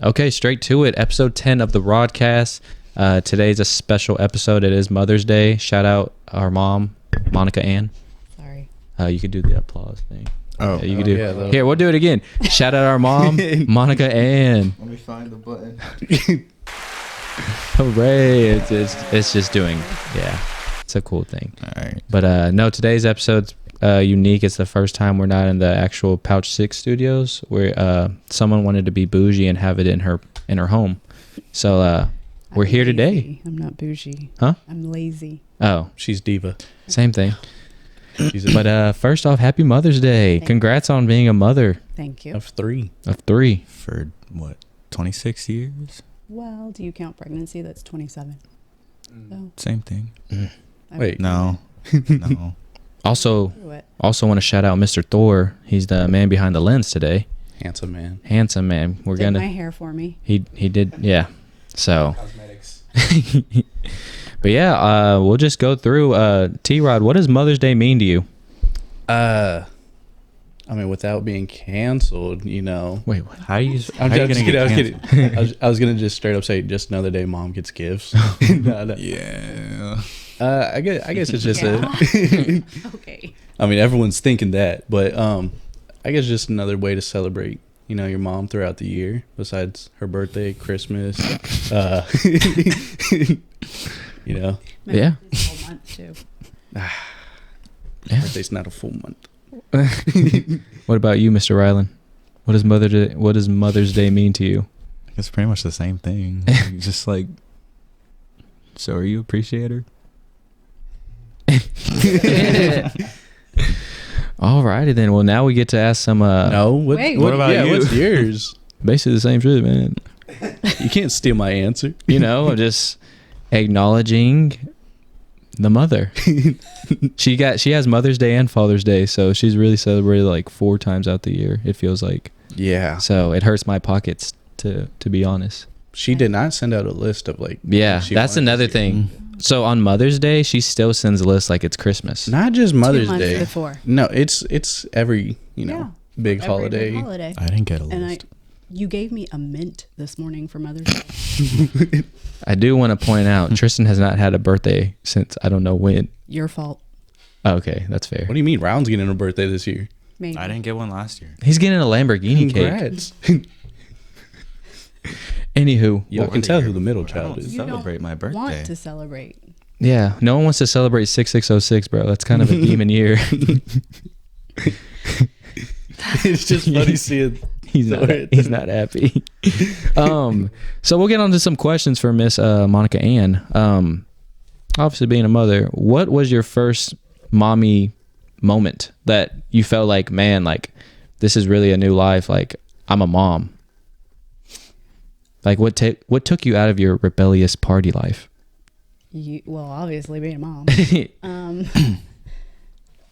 Okay, straight to it. Episode 10 of the broadcast. Today's a special episode. It is Mother's Day. Shout out our mom, Monica Ann. Sorry. You could do the applause thing. Oh, you could do. Yeah, here, we'll do it again. Shout out our mom, Monica Ann. Let me find the button. Hooray! It's just doing. Yeah, it's a cool thing. All right. But no, today's episode's unique. It's the first time we're not in the actual Pouch 6 studios, where someone wanted to be bougie and have it in her home. So we're here today. I'm not bougie. Huh? I'm lazy. Oh, She's diva. same thing. But first off, happy Mother's Day. Congrats on being a mother Thank you. Of 3. of 3. For what? 26 years? Well, do you count pregnancy? That's 27. So, Same thing. Wait. No. No. Also what? want to shout out Mr. Thor. He's the man behind the lens today. Handsome man. Handsome man. We're Did gonna. my hair for me. He did. Yeah. So. Cosmetics. But yeah, we'll just go through. T-Rod, what does Mother's Day mean to you? I mean, without being canceled, you know. Wait, what? How are you? I'm how are you just gonna kidding. get I was canceled? kidding. I was gonna just straight up say, just another day mom gets gifts. No. Yeah. I guess it's just Okay. I mean, everyone's thinking that, but I guess just another way to celebrate, you know, your mom throughout the year, besides her birthday, Christmas. You know, My Yeah. birthday's a whole month too. Yeah. birthday's not a full month. What about you, Mr. Rylon? What does Mother's Day mean to you? It's pretty much the same thing. Just like, so are you appreciate her? Alrighty then. Well, now we get to ask some. No, Wait. what about you? What's yours? Basically the same shit, man. You can't steal my answer. You know, I'm just acknowledging the mother. She has Mother's Day and Father's Day, so she's really celebrated like 4 times out the year. It feels like. Yeah, So it hurts my pockets to be honest. she did not send out a list of like. Yeah, she that's wanted another this year. thing. So on Mother's Day, she still sends a list like it's Christmas. Not just Mother's 2 months Day. before. No, it's every big Every holiday. big holiday. I didn't get a And list. you gave me a mint this morning for Mother's Day. I do want to point out Tristan has not had a birthday since I don't know when. Your fault. Oh, okay, that's fair. What do you mean? Round's getting a birthday this year. Maybe. I didn't get one last year. He's getting a Lamborghini cake. Congrats. Anywho, Y'all can tell who the middle I child don't is. You don't celebrate my birthday. Want to celebrate. yeah, no one wants to celebrate 6606, bro. That's kind of a demon year. It's just funny seeing. He's not happy. So we'll get on to some questions for Miss Monica Ann. Obviously being a mother, what was your first mommy moment that you felt like, man, like this is really a new life, like I'm a mom? Like what took you out of your rebellious party life? Well, obviously being a mom.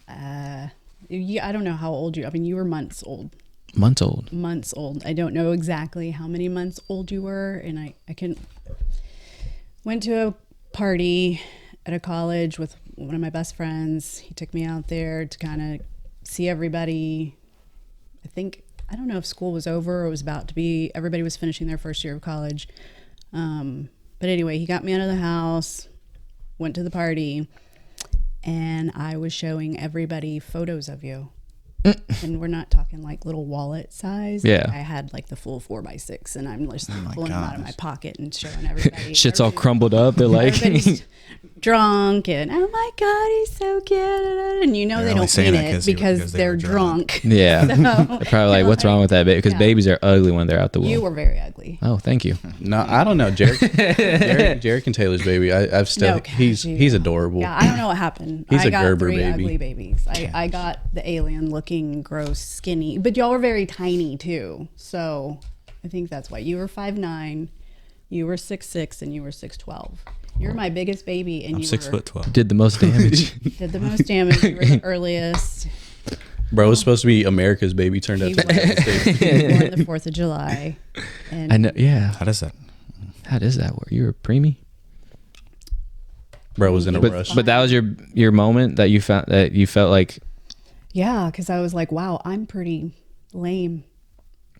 I don't know how old you. I mean, you were months old. Months old. Months old. I don't know exactly how many months old you were, and I went to a party at a college with one of my best friends. He took me out there to kind of see everybody. I don't know if school was over or it was about to be. Everybody was finishing their first year of college. But anyway, he got me out of the house, went to the party, and I was showing everybody photos of you. And we're not talking like little wallet size. Yeah. I had like the full 4x6, and I'm just pulling them out of gosh. my pocket and showing everybody. Shit's all crumbled up. They're like, Everybody's drunk, and oh my God, he's so cute. And you know They're they only don't saying mean that it 'cause they because were they're drunk. drunk. yeah. So, They're probably like, what's wrong with that baby? Because Yeah. babies are ugly when they're out the womb. You were very ugly. Oh, thank you. No, I don't know. Jarek and Taylor's baby. I've still. No, gosh, he's adorable. Yeah, I don't know what happened. He's I a got Gerber 3 baby. ugly babies. I got the alien looking, gross, skinny. But y'all were very tiny too. So I think that's why. You were 5'9", you were 6'6", and you were 6'12". You're my biggest baby, and I'm you 6'12". Did the most damage. did the most damage. You were the earliest. Bro was supposed to be America's baby. Turned out He to be United States. was born the 4th of July. And I know. Yeah. How does that? How does that work? You were a preemie? Bro was in a rush. But that was your moment that you felt like, yeah, because I was like, wow, I'm pretty lame.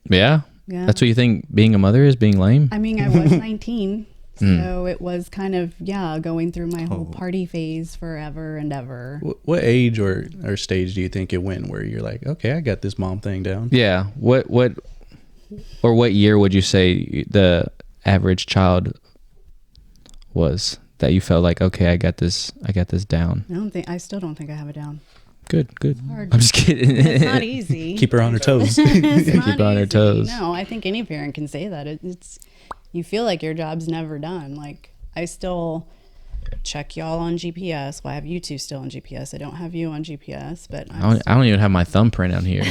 yeah. Yeah. That's what you think being a mother is, being lame? I mean, I was 19. So it was kind of, going through my whole party phase forever and ever. What age or stage do you think it went where you're like, okay, I got this mom thing down? Yeah. What year would you say the average child was that you felt like, okay, I got this down? I still don't think I have it down. Good. Hard. I'm just kidding. It's not easy. Keep her on her toes. It's not Keep her on her easy. toes. No, I think any parent can say that. It's you feel like your job's never done. Like, I still check y'all on GPS. Well, I have you two still on GPS. I don't have you on GPS, but I don't even have my thumbprint on here.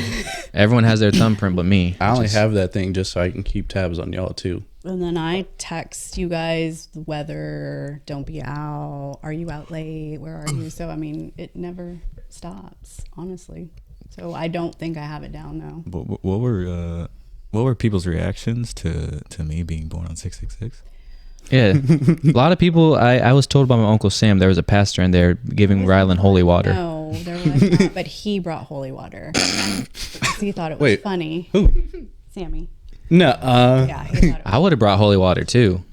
Everyone has their thumbprint but me. I only have that thing just so I can keep tabs on y'all too. And then I text you guys the weather, don't be out, are you out late, where are you? So, I mean, it never stops, honestly. So I don't think I have it down, though. What were people's reactions to me being born on 666? Yeah. A lot of people, I was told by my Uncle Sam, there was a pastor in there giving Rylon holy water. No, there was not, but he brought holy water. He thought it was funny. Who? Sammy. No. Yeah, he thought it was I would have brought holy water too.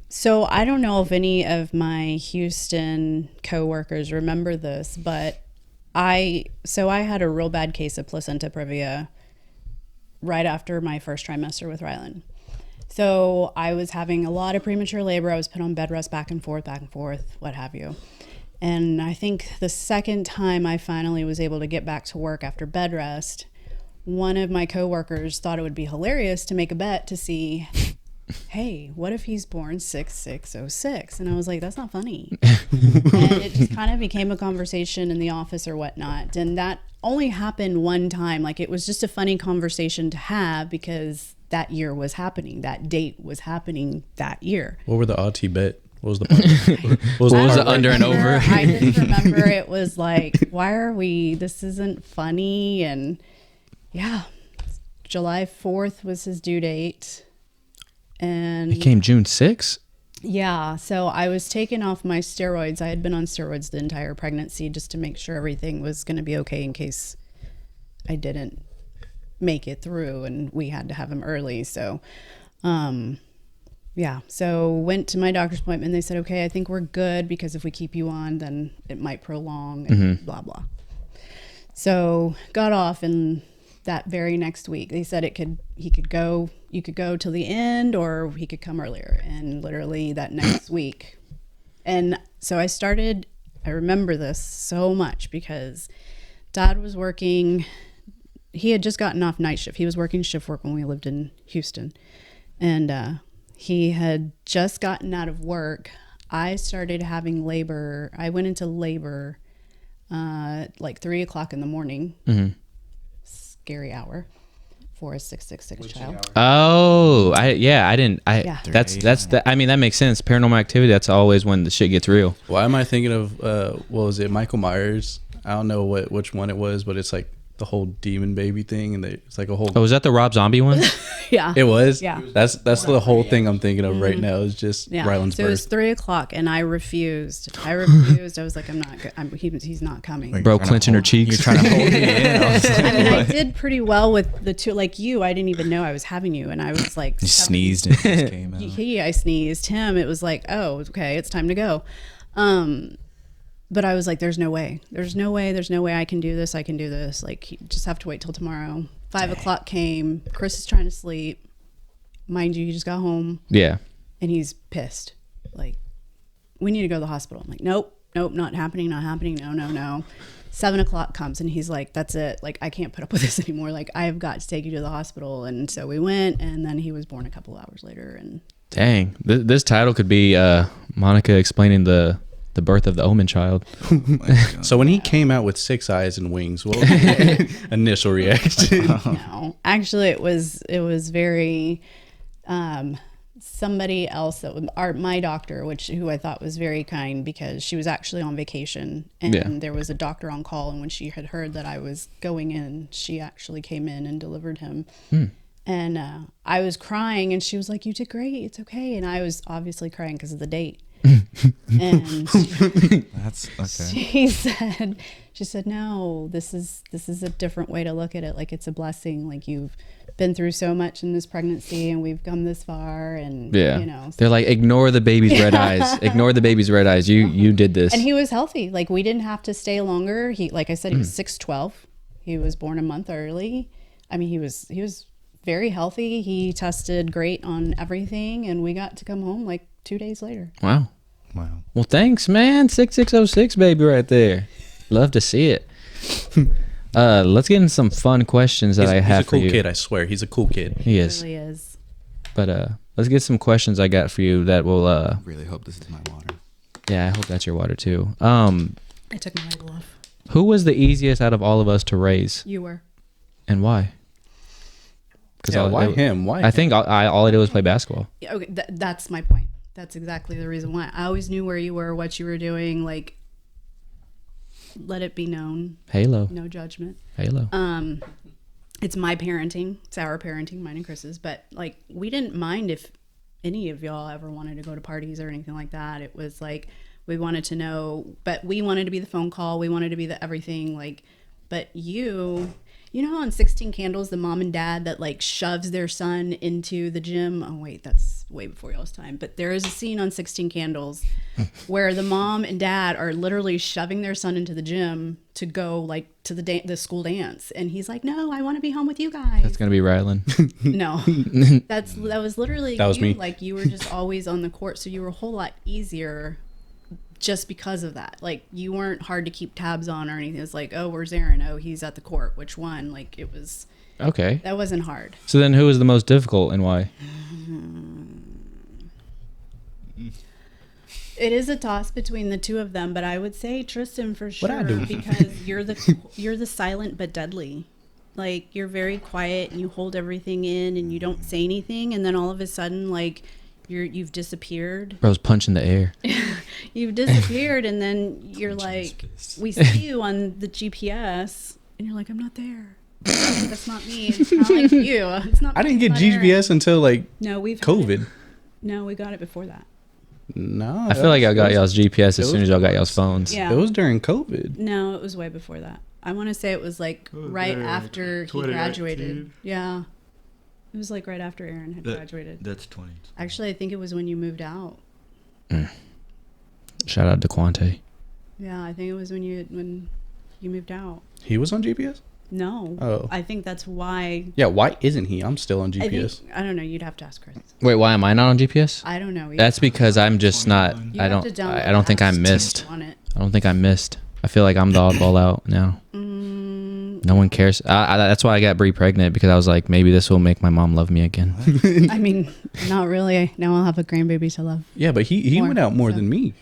So I don't know if any of my Houston coworkers remember this, but I had a real bad case of placenta previa right after my first trimester with Rylon. So I was having a lot of premature labor. I was put on bed rest back and forth, what have you. And I think the second time I finally was able to get back to work after bed rest, one of my coworkers thought it would be hilarious to make a bet to see, hey, what if he's born 6606? And I was like, that's not funny. And it just kind of became a conversation in the office or whatnot. And that only happened one time. Like, it was just a funny conversation to have because that year was happening. That date was happening that year. What were the odds he bet? What was the What was the under and over? I just remember it was like, why are we, this isn't funny. And yeah, July 4th was his due date. And It came June 6th? yeah, so I was taken off my steroids. I had been on steroids the entire pregnancy just to make sure everything was going to be okay in case I didn't make it through and we had to have him early. So, so went to my doctor's appointment. They said, okay, I think we're good because if we keep you on, then it might prolong and blah, blah. So got off, and that very next week they said you could go till the end or he could come earlier. And literally that next week. And so I remember this so much because Dad was working. He had just gotten off night shift. He was working shift work when we lived in Houston. And he had just gotten out of work. I started having labor. I went into labor like 3 o'clock in the morning. Mm-hmm. Scary hour for a 666 child. Oh, I mean, that makes sense. Paranormal Activity, that's always when the shit gets real. Why am I thinking of, what was it, Michael Myers? I don't know which one it was, but it's like the whole demon baby thing, and it's like a whole. Oh, was that the Rob Zombie one? Yeah, it was. Yeah, that's the whole thing I'm thinking of right now. Is just Rylon's so birth. It was 3 o'clock, and I refused. I was like, I'm not. He's not coming. Like, bro, clenching her cheeks. You're trying to hold me in. I mean, I did pretty well with the two. Like you, I didn't even know I was having you, and I was like, You sneezed and it just came out. I sneezed. Him, it was like, oh, okay, it's time to go. But I was like, there's no way I can do this. Like, you just have to wait till tomorrow. 5 o'clock came. Chris is trying to sleep. Mind you, he just got home. Yeah. And he's pissed. Like, we need to go to the hospital. I'm like, nope, not happening. No. 7 o'clock comes and he's like, that's it. Like, I can't put up with this anymore. Like, I have got to take you to the hospital. And so we went, and then he was born a couple hours later. And dang, this title could be Monica explaining the birth of the Omen child. So when he came out with 6 eyes and wings, what was your initial reaction? No, actually, it was very somebody else my doctor, who I thought was very kind because she was actually on vacation, and there was a doctor on call, and when she had heard that I was going in, she actually came in and delivered him. And I was crying, and she was like, "You did great. It's okay." And I was obviously crying because of the date. And That's okay. she said, no, this is a different way to look at it. Like, it's a blessing. Like, you've been through so much in this pregnancy and we've come this far. And, Yeah. you know, They're like, ignore the baby's red eyes. Ignore the baby's red eyes. You did this. and he was healthy. Like, we didn't have to stay longer. He, like I said, he was 6'12". He was born a month early. I mean, he was very healthy. He tested great on everything, and we got to come home like 2 days later. Wow. Wow. Well, thanks, man. 6606 baby right there. Love to see it. Let's get into some fun questions that I have for you. He's a cool kid, I swear. He's a cool kid. He is. Really is. But let's get some questions I got for you that will Really hope this is my water. yeah, I hope that's your water too. I took my label off. Who was the easiest out of all of us to raise You were. and why? Yeah, why him? Why? I think all I did was play basketball. Yeah, okay, that's my point. That's exactly the reason why. I always knew where you were, what you were doing. Like, let it be known. Halo. No judgment. Halo. It's my parenting. It's our parenting, mine and Chris's. But like, we didn't mind if any of y'all ever wanted to go to parties or anything like that. It was like, we wanted to know, but we wanted to be the phone call. We wanted to be the everything. Like, but you know how on 16 Candles, the mom and dad that like shoves their son into the gym. Oh wait, that's way before y'all's time. But there is a scene on 16 Candles where the mom and dad are literally shoving their son into the gym to go like to the school dance, and he's like, "No, I want to be home with you guys." That's gonna be Rylon. No, that was literally That was you. me. Like, you were just always on the court, so you were a whole lot easier just because of that. Like, you weren't hard to keep tabs on or anything. It was like, oh, where's Aaron? Oh, he's at the court. Which one? Like, it was, Okay. that wasn't hard. So then, who was the most difficult and why? It is a toss between the two of them, but I would say Tristan for sure. What'd I do? Because you're the silent but deadly. Like, you're very quiet and you hold everything in and you don't say anything, and then all of a sudden, like, you've disappeared. Bro's punching the air. You've disappeared, and then you're like, we see you on the GPS, and you're like, I'm not there. That's not me. It's not like you. It's not. I didn't get it's not Aaron. GPS until like No, we've had COVID. it. No, we got it before that. No, I feel like I got y'all's GPS as soon as y'all got y'all's phones. Yeah. It was during COVID. No, it was way before that. I want to say it was like right after he graduated. Yeah. It was like right after Aaron had graduated. That's 20. Actually, I think it was when you moved out. Shout out to Quante. Yeah, I think it was when you moved out. He was on GPS? No. Oh. I think that's why. Yeah, why isn't he? I'm still on I GPS. think, I don't know. You'd have to ask Chris. Wait, why am I not on GPS? I don't know. That's because I'm just not. You I have to don't. download I don't think I apps to missed. on it. I don't think I missed. I feel like I'm the oddball out now. No one cares. That's why I got Bree pregnant, because I was like, maybe this will make my mom love me again. I mean, not really. Now I'll have a grandbaby to love. Yeah, but he More, went out more so. than me.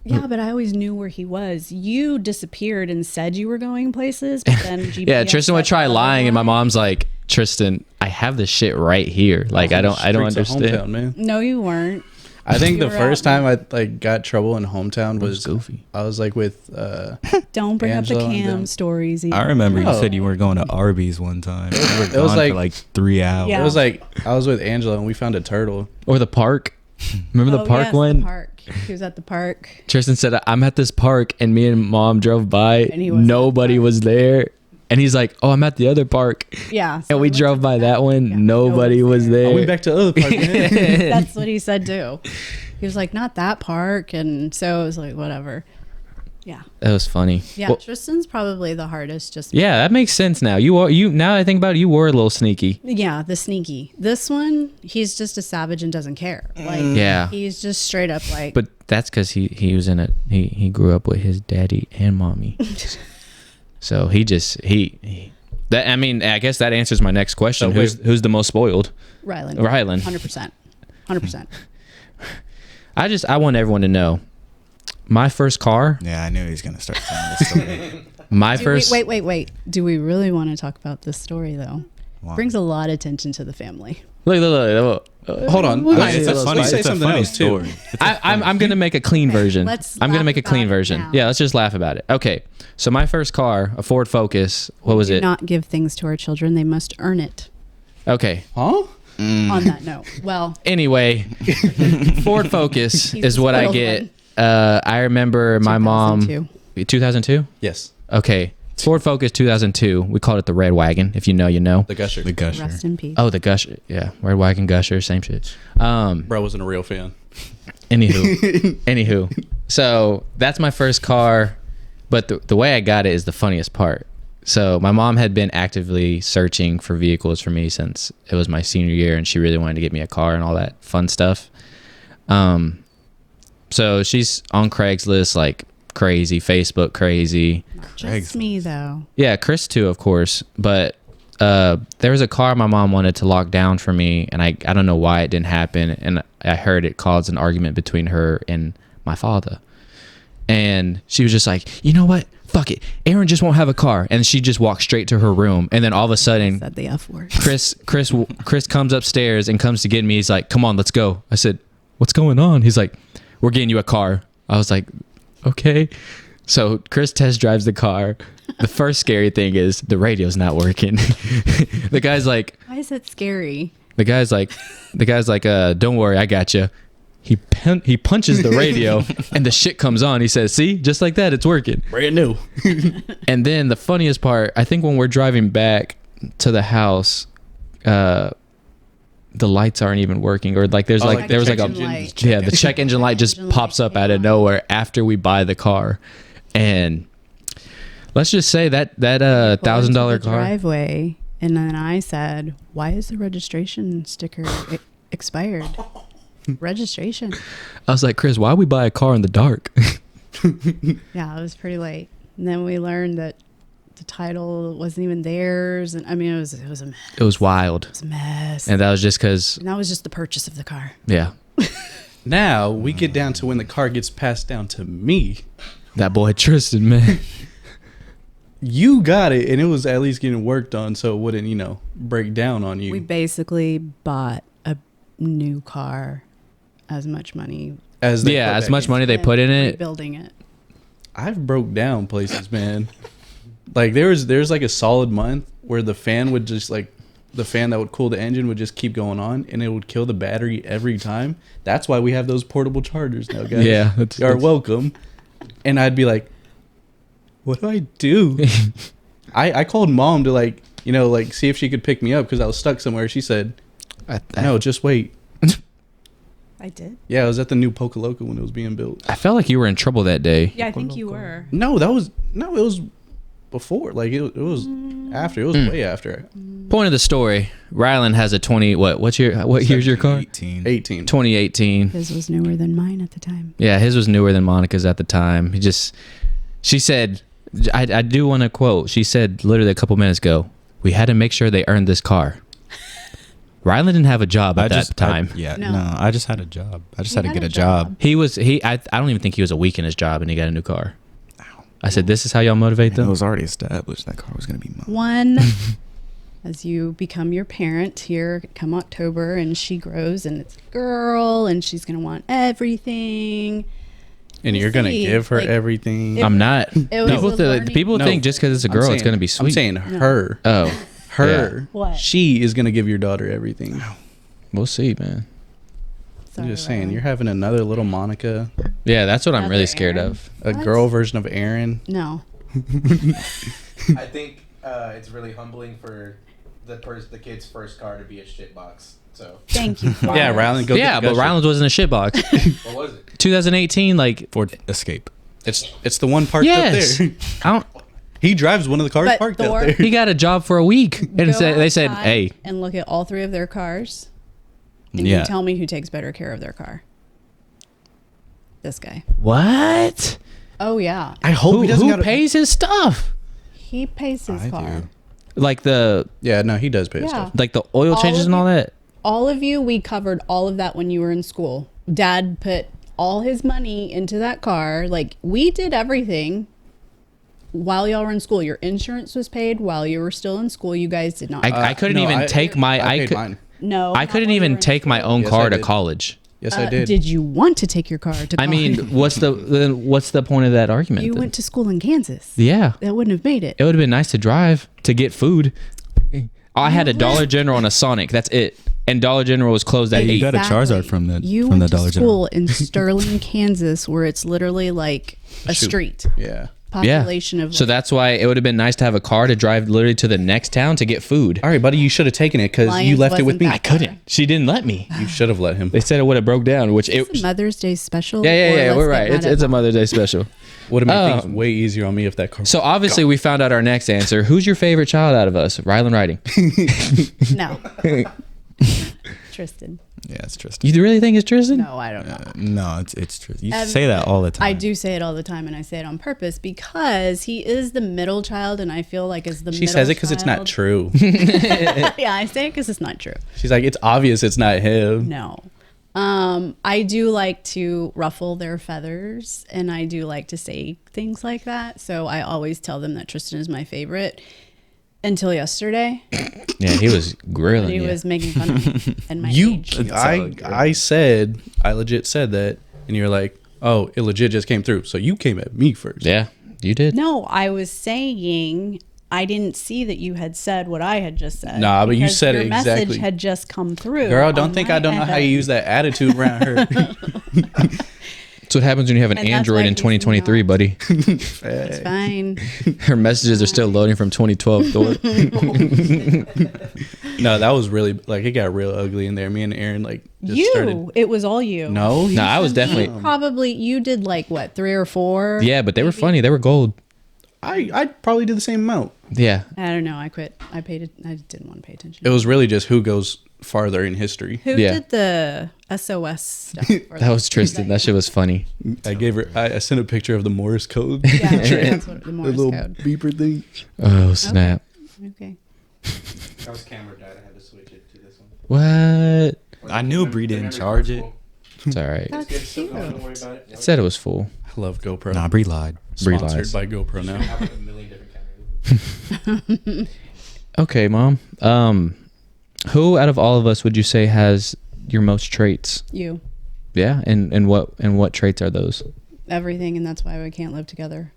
Yeah, but I always knew where he was. You disappeared and said you were going places, but then GPS Yeah, Tristan would said try lying, and my otherwise. mom's like, Tristan, I have this shit right here. Like, I don't Streets of understand. Hometown, man. No, you weren't. I think You the were first out. time I like got trouble in hometown was goofy. I was like with Don't bring Angela up the and cam them. stories. I remember No. you said you were going to Arby's one time. You were was gone like- for like 3 hours. Yeah. it was like I was with Angela and we found a turtle. Or the park. Remember the park yes, one? The park. He was at the park. Tristan said, I'm at this park, and me and mom drove by. And he wasn't at the Nobody park. was there. And he's like, oh, I'm at the other park. Yeah. And we went drove to by that one. Yeah, Nobody was I there. went back to other park. Man. That's what he said too. He was like, not that park. And so it was like, whatever. Yeah. That was funny. Yeah. Well, Tristan's probably the hardest. Just yeah, that makes sense now. You now I think about it, you were a little sneaky. Yeah, the sneaky. This one, he's just a savage and doesn't care. Like, Yeah. he's just straight up like. But that's because he was in it. He grew up with his daddy and mommy. So he that, I mean, I guess that answers my next question. So Who's the most spoiled? Rylon. 100%. 100%. I want everyone to know. My first car, Yeah, I knew he was going to start telling this story. Wait. Do we really want to talk about this story though? Wow. Brings a lot of attention to the family. look. Hold on. We'll Alright, get to It's a those funny, parts. say it's a something funny else, too. story. It's a funny I'm gonna make a clean version. let's I'm gonna laugh make a clean about it version. now. Yeah, let's just laugh about it. Okay, so my first car, a Ford Focus. What was Do it? not give things to our children. They must earn it. Okay, Huh? On that note, well, Anyway, Ford Focus He's is the what I spoiled get. one. I remember my mom. 2002. 2002. Yes. Okay, Ford Focus 2002. We called it the Red Wagon. If you know, you know. The Gusher. The Gusher. Rest in peace. Oh, the Gusher. Yeah, Red Wagon, Gusher, same shit. Bro wasn't a real fan. Anywho. So that's my first car, but the way I got it is the funniest part. So my mom had been actively searching for vehicles for me since it was my senior year, and she really wanted to get me a car and all that fun stuff. So she's on Craigslist like crazy, Facebook crazy. Not just me though. Yeah, Chris too, of course. But there was a car my mom wanted to lock down for me, and I don't know why it didn't happen. And I heard it caused an argument between her and my father. And she was just like, you know what? Fuck it. Aaron just won't have a car. And she just walked straight to her room. And then all of a sudden, Said the F word. Chris comes upstairs and comes to get me. He's like, come on, let's go. I said, what's going on? He's like, we're getting you a car. I was like, okay. So Chris test drives the car. The first scary thing is the radio's not working. The guy's like, Why is it scary? the guy's like, don't worry, I got you. He punches the radio and the shit comes on. He says, see, just like that, it's working. Brand new. And then the funniest part, I think when we're driving back to the house, the lights aren't even working, or like there was like a light. yeah, the check engine light just Engine pops light up came out of on. nowhere after we buy the car. And let's just say that Pulled into $1,000 the car. driveway, and then I said, "Why is the registration sticker expired?" Registration. I was like, Chris, why we buy a car in the dark? Yeah, it was pretty late. And then we learned that the title wasn't even theirs, and I mean, it was a mess. It was wild. It was a mess. And that was just because, And that was just the purchase of the car. yeah, Now we get down to when the car gets passed down to me. that boy Tristan, man. You got it, and it was at least getting worked on, so it wouldn't, break down on you. We basically bought a new car, as much money. as they Yeah, put as back much in. money they put in it. Building it. I've broke down places, man. Like there's like a solid month where the fan would just the fan that would cool the engine would just keep going on, and it would kill the battery every time. That's why we have those portable chargers now, guys. Yeah, You are welcome. And I'd be like, what do I do? I called mom to see if she could pick me up because I was stuck somewhere. She said, no, just wait. I did. Yeah, I was at the new Pocaloca when it was being built. I felt like you were in trouble that day. Yeah, I think you were. No, it was before. Like it was after. It was way after. Point of the story: Rylon has a 20. What year's your car? 18. 18. 2018. His was newer than mine at the time. Yeah, his was newer than Monica's at the time. She said, I do want to quote. She said literally a couple minutes ago, we had to make sure they earned this car. Rylon didn't have a job at that time. No. I just had a job. I just He had to had get a a job. I don't even think he was a week in his job and he got a new car. I said, this is how y'all motivate It them? was already established that car was going to be mine. One, as you become your parent here come October, and she grows, and it's a girl, and she's going to want everything. And you're gonna See, give her like, everything. I'm not. was a learning- People No, think just because it's a I'm girl, it's saying- going to be sweet. I'm saying her. Oh, Her. Yeah. What? She is gonna give your daughter everything. We'll see, man. I'm just saying, you're having another little Monica, Yeah, that's what I'm Another really scared Aaron. of. a What? girl version of Aaron. No. I think it's really humbling for the kid's first car to be a shit box. So Thank you. Yeah, Rylon, go. Yeah, get but the Gusher. Rylan's wasn't a shitbox. what was it? 2018, like, Ford Escape. It's the one parked yes. up there. I don't, He drives one of the cars But parked Thor- out there. he got a job for a week. And Go they said, outside hey, and look at all three of their cars, and Yeah. you tell me who takes better care of their car. This guy. what? Oh yeah, I hope he doesn't Who gotta- pays his stuff? he pays his I car. do. Like the Yeah, no, he does pay his Yeah. stuff. like the oil All changes of and all you- that. All of you, we covered all of that when you were in school. Dad put all his money into that car. Like, we did everything while y'all were in school. Your insurance was paid while you were still in school. You guys did not. I couldn't no, even take my I paid mine. no, I not couldn't while you were even in take my school. own Yes, car I to did. college. Yes, I did. Did you want to take your car to college? I mean, what's the point of that argument? you then? went to school in Kansas. Yeah, That wouldn't have made it. it would have been nice to drive to get food. I had a You Dollar lived- General and a Sonic. That's it. and Dollar General was closed at Hey, you 8. got a Charizard from the went to Dollar school General. in Sterling, Kansas, where it's literally like a Shoot. street Yeah. population of. So that's why it would have been nice to have a car to drive literally to the next town to get food. All right, buddy, you should have taken it because you Lions left it with wasn't me. that I couldn't. She didn't let me. You should have let him. They said it would have broke down, which it. It's a Mother's Day special. Yeah, or let's we're get right. mad It's at a Mother's Day special. Would have made Um, things way easier on me if that car. So obviously we found out our next answer. Who's your favorite child out of us? Rylon Riding. No. Tristan. Yeah, it's Tristan. You really think it's Tristan? No, I don't know. No, it's Tristan. You Um, say that all the time. I do say it all the time, and I say it on purpose because he is the middle child, and I feel like as the She middle says it because it's not child- true. Yeah, I say it because it's not true. She's like, it's obvious it's not him. No. I do like to ruffle their feathers, and I do like to say things like that. So I always tell them that Tristan is my favorite. Until yesterday, Yeah, he was grilling he you. was making fun of me and my You, age. I legit said that, and you're like, oh, it legit just came through. So you came at me first. Yeah, you did. No, I was saying I didn't see that you had said what I had just said. Nah, but you because said your it exactly. message had just come through. Girl, don't on think my I don't know how end. you use that attitude around her. That's what happens when you have an And that's Android why in he's 2023, not. buddy. It's fine. Her messages are still loading from 2012. Thor. No, that was really like it got real ugly in there. Me and Aaron like just started. It was all you. No, No, I was definitely. Probably you did like what, 3 or 4? Yeah, but they were funny. They were gold. I'd probably do the same amount. Yeah. I don't know. I quit. I didn't want to pay attention. It was really just who goes farther in history. Who Yeah. did the SOS stuff? That was Tristan. That shit was funny. I gave her. I sent a picture of the Morse code. Yeah, that's what the The Morse little code. beeper thing. Oh, snap. Okay. That was camera died. I had to switch it to this one. What? I knew Bree didn't charge it. It's all right. That's Good, so cute. don't worry about it. It said it was full. I love GoPro. Nah, Bree lied. Bree Sponsored lies. by GoPro now. I have like a million different cameras. Okay, Mom. Who out of all of us would you say has your most traits? You. Yeah, and what traits are those? Everything, and that's why we can't live together.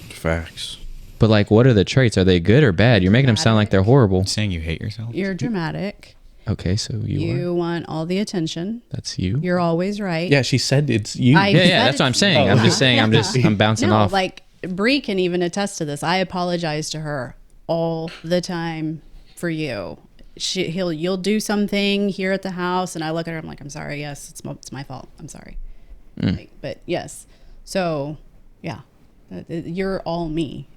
Facts. But like, what are the traits? Are they good or bad? You're making them sound like they're horrible. You saying you hate yourself? You're dramatic. Okay, so you are. want all the attention. That's you. You're always right. Yeah, she said it's you. I- Yeah, said that's what I'm it's saying. you. I'm just saying. I'm bouncing No, off. like Bree can even attest to this. I apologize to her all the time for you. You'll do something here at the house, and I look at her. I'm like, I'm sorry. Yes, it's my fault. I'm sorry. Like, but yes. So yeah, you're all me.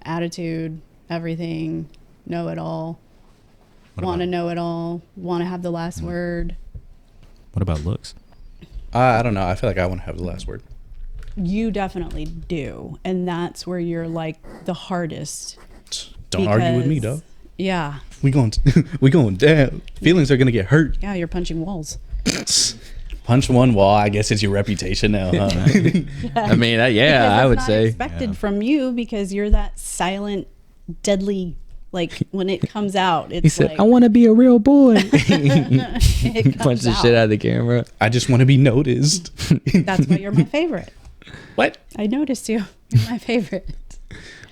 Attitude, everything, know it all. Want to know it all. Want to have the last word. What about looks? I don't know. I feel like I want to have the last word. You definitely do, and that's where you're like the hardest. Don't argue with me, because- dog. Yeah, We going down. Feelings are gonna get hurt. yeah, you're punching walls. Punch one wall. I guess it's your reputation now. Huh? I mean, Because yeah, I it's would not say. expected from you because you're that silent, deadly. Like when it comes out, it's He said, like "I want to be a real boy." it comes Punch the out. shit out of the camera. I just want to be noticed. That's why you're my favorite. What? I noticed you. You're my favorite.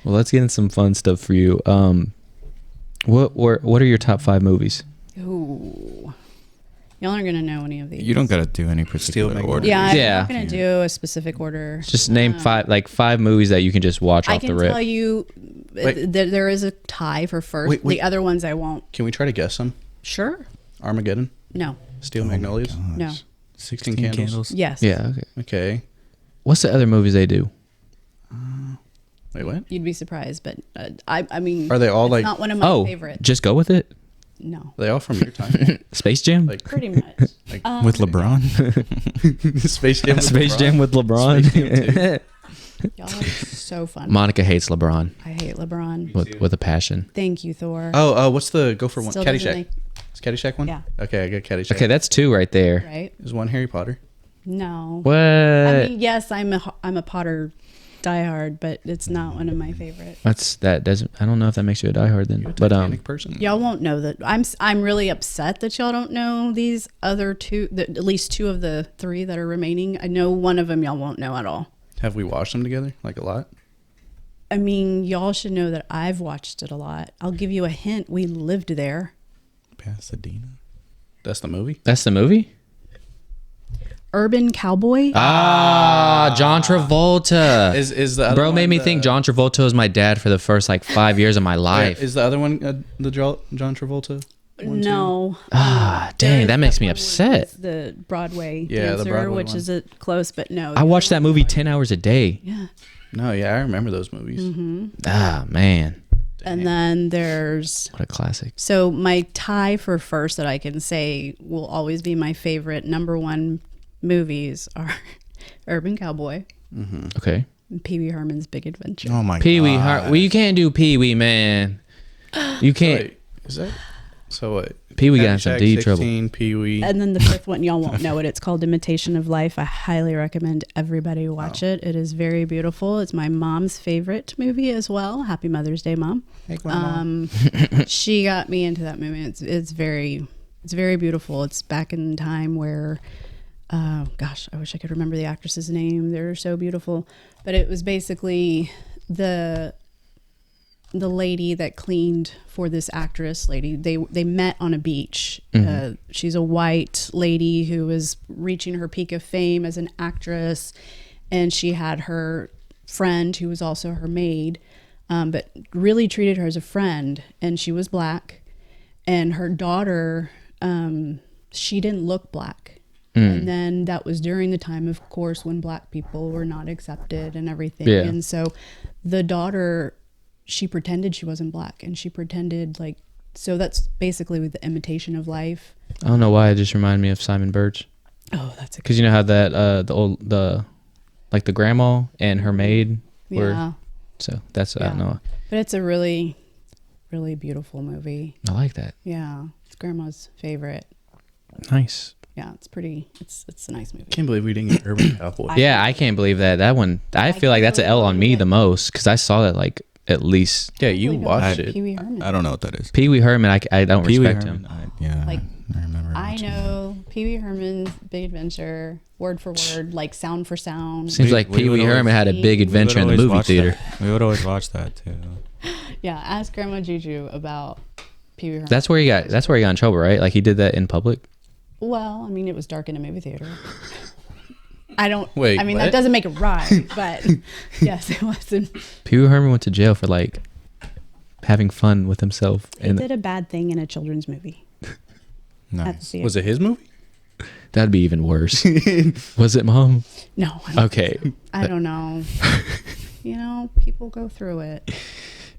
Well, let's get into some fun stuff for you. What are your top 5 movies? Ooh, y'all aren't gonna know any of these. You don't gotta do any particular Steal order. Yeah, I'm Yeah. not gonna do a specific order. Just name 5 movies that you can just watch I off the can rip. tell you Wait. that there is a tie for first. Wait. The other ones I won't. Can we try to guess some? Sure. Armageddon, No. Steel Magnolias, No. 16 Candles. Yes. Yeah. Okay. Okay. What's the other movies they do? Wait, what? You'd be surprised, but I mean, Are they all it's like? not one of my Oh, favorites. just go with it. No. Are they all from your time? Space Jam. Like Pretty much. Like With LeBron? Space Jam. with Space LeBron? Jam with LeBron. Space Jam Y'all are so fun. Monica hates LeBron I hate LeBron. with a passion. Thank you, Thor. Oh, what's the go for one? Still doesn't Caddyshack. make- Is Caddyshack one? Yeah. Okay, I got Caddyshack. Okay, that's 2 right there. Right? Is one Harry Potter? No. What? I mean, yes, I'm a Potter diehard, but it's not one of my favorites. That doesn't. I don't know if that makes you a diehard then. But Titanic person. Y'all won't know that. I'm really upset that y'all don't know these other 2. At least 2 of the 3 that are remaining. I know one of them y'all won't know at all. Have we watched them together? Like a lot? I mean, y'all should know that I've watched it a lot. I'll give you a hint. We lived there. Pasadena. That's the movie. That's the movie? Urban Cowboy. John Travolta. Is the other Bro one made me the- think John Travolta was my dad for the first like 5 years of my life. Is the other one John Travolta? one, too? No. Dang, There is that makes me one upset. with The Broadway Yeah, the dancer, Broadway which one. is close, but no. I watched that movie 10 hours a day. Yeah. No, yeah, I remember those movies. Man. And then there's What a classic. so my tie for first that I can say will always be my favorite number one movies are Urban Cowboy Okay. and Pee Wee Herman's Big Adventure. Oh my Pee Wee. god. Well, you can't do Pee Wee, man. You can't. Wait, is that so? What? Pee Wee got in some Caddyshack deep trouble. 16, Pee Wee. And then the fifth one, y'all won't know it. It's called Imitation of Life. I highly recommend everybody watch it. It is very beautiful. It's my mom's favorite movie as well. Happy Mother's Day, Mom. She got me into that movie. It's very beautiful. It's back in time where, gosh, I wish I could remember the actress's name. They're so beautiful. But it was basically the lady that cleaned for this actress lady. They met on a beach. She's a white lady who was reaching her peak of fame as an actress, and she had her friend who was also her maid, but really treated her as a friend. And she was black, and her daughter, she didn't look black. And then that was during the time, of course, when black people were not accepted and everything. Yeah. And so the daughter, she pretended she wasn't black, and she pretended like, so that's basically with the Imitation of Life. I don't know why it just reminded me of Simon Birch. Oh, that's a Because you know how that the grandma and her maid were. yeah. So that's I don't Yeah. know. But it's a really, really beautiful movie. I like that. Yeah, it's grandma's favorite. Nice. Yeah, it's pretty. It's a nice movie. Can't believe we didn't get Urban Cowboy. Yeah, I can't believe that one. I feel like that's an L on me the most because I saw that like at least Yeah, you Oh my watched gosh, it. Pee Wee Herman. I don't know what that is. Pee Wee Herman. I don't Pee Wee respect Herman, him. yeah, Like, I remember. I watching know Pee Wee Herman's Big Adventure, word for word, like sound for sound. Seems We- like we Pee would Wee always- Herman had a We big We would adventure in the always movie watch theater. that. We would always watch that too. Yeah, ask Grandma Juju about Pee Wee Herman. That's where he got in trouble, right? Like he did that in public. Well, I mean, it was dark in a movie theater. I don't. Wait, I mean, what? that doesn't make it right, but yes, it wasn't. Pee Wee Herman went to jail for like having fun with himself. He And did a bad thing in a children's movie at the Nice. theater. Was it his movie? that'd be even worse. Was it, Mom? No, I don't, Okay. I don't know. You know, people go through it.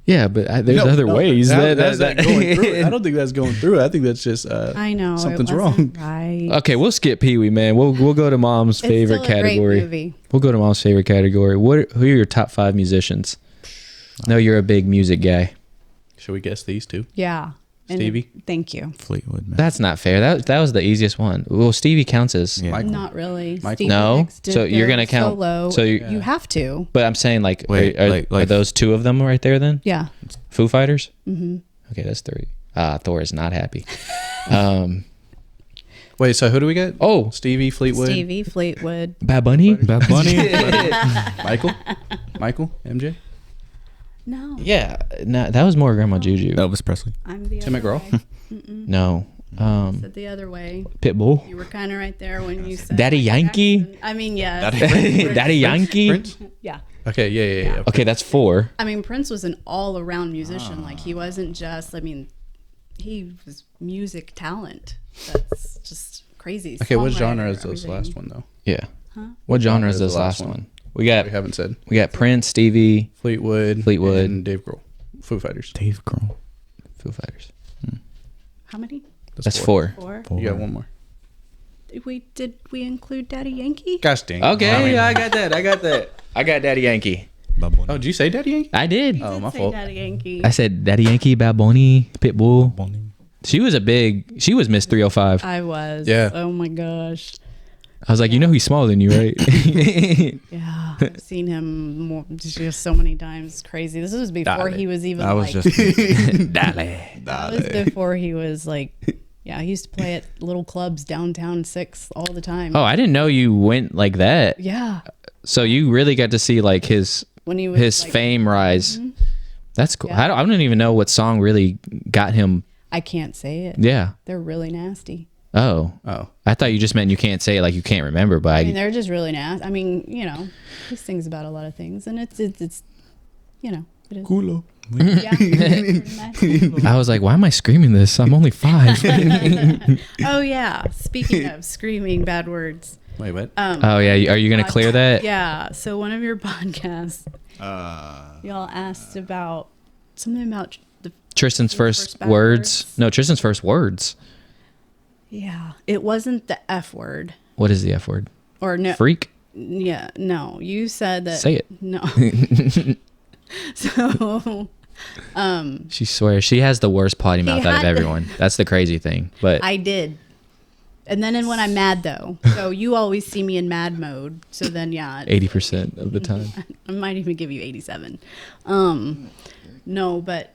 Yeah, but there's other ways. That's not going through it. I don't think that's going through it. I think that's just I know something's it wasn't wrong. Right. Okay, we'll skip Pee Wee, man. We'll go to Mom's It's favorite still a great category. movie. We'll go to Mom's favorite category. Who are your top 5 musicians? No, you're a big music guy. Should we guess these two? Yeah. And Stevie? Thank you. Fleetwood Mac. That's not fair. That was the easiest one. Well, Stevie counts as. Yeah. Michael. Not really. Michael? Stevie No? Nicks did So you're their gonna count- solo. so you- you have to. But I'm saying like, Wait, are like- those 2 of them right there then? Yeah. Foo Fighters? Mm-hmm. Okay, that's 3. Thor is not happy. Wait, so who do we get? Oh, Stevie, Fleetwood, Stevie, Fleetwood. Bad Bunny? Bad Bunny. Michael, MJ, No. Yeah, no, that was more Grandma Juju. Elvis Presley. I'm the Tim other McGraw. way. No. Said the other way. Pitbull? You were kind of right there when you said Daddy Michael Yankee? Jackson. I mean, yeah. Daddy Yankee? Prince. Yeah. Okay, yeah. Okay, that's 4. I mean, Prince was an all-around musician. Like, he wasn't just, I mean, he was music talent. That's just crazy. Okay, what Songwriter, genre is this everything. last one though? Yeah. What genre is this last one? We got We haven't said we got Prince, Stevie, Fleetwood, Fleetwood. and Dave Grohl, Foo Fighters. Dave Grohl. Foo Fighters. How many? That's 4. 4? You got one more. Did we include Daddy Yankee? Gosh dang. Okay, I got that. I got Daddy Yankee. Bad Bunny. Oh, did you say Daddy Yankee? I did. Oh, my Say fault. Daddy Yankee. I said Daddy Yankee, Bad Bunny, Pitbull. Bunny. She was Miss 305. I was. Yeah. Oh my gosh. I was like, you know he's smaller than you, right? Yeah. I've seen him just so many times. Crazy. This was before Dale. he was even That was like. just. Dale. That was before he was like. Yeah, he used to play at little clubs downtown 6 all the time. Oh, I didn't know you went like that. Yeah. So you really got to see like his When he was like, fame rise. That's cool. Yeah. I don't even know what song really got him. I can't say it. Yeah. They're really nasty. Oh, Oh, I thought you just meant you can't say it like you can't remember, but I mean, they're just really nasty. I mean, you know, he sings about a lot of things, and it's you know, it is. Culo. Yeah, pretty much. I was like, why am I screaming this? I'm only 5. Oh yeah. Speaking of screaming bad words. wait, what? Oh yeah, are you gonna clear that? Yeah. So one of your podcasts, y'all asked about something about the. Tristan's first first bad words. words. No, Tristan's first words. Yeah, it wasn't the F word What is the F word? or no. Freak. Yeah, no. You said that. Say it. No. So, She swears she has the worst potty mouth out of had the- everyone. That's the crazy thing. But I did. And then when I'm mad though, so you always see me in mad mode. So then yeah, 80% of the time. I might even give you 87. No, but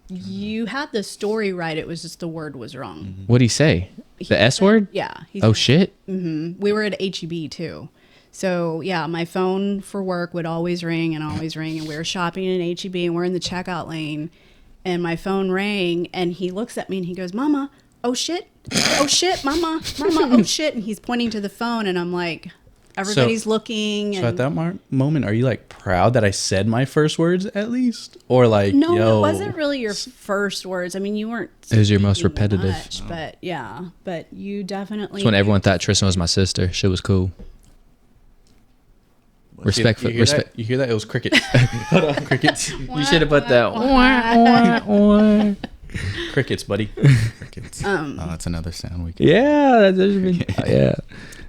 you had the story right. It was just the word was wrong. What'd he say? The S word? Yeah. Oh shit. We were at HEB too. So yeah, my phone for work would always ring, and we were shopping in HEB, and we're in the checkout lane, and my phone rang, and he looks at me and he goes, "Mama, oh shit, mama, oh shit," and he's pointing to the phone, and I'm like, everybody's looking. So at And that moment, are you like proud that I said my first words at least, or like, no, yo, it wasn't really your first words. I mean, you weren't. It was your most speaking repetitive. much, but yeah, but you definitely. That's when everyone thought Tristan was my sister. Shit was cool. Respect for you hear respect. That? You hear that? It was crickets. Hold on, crickets. You should have put that. Crickets, buddy. Crickets. Oh, that's another sound we can. Yeah, yeah.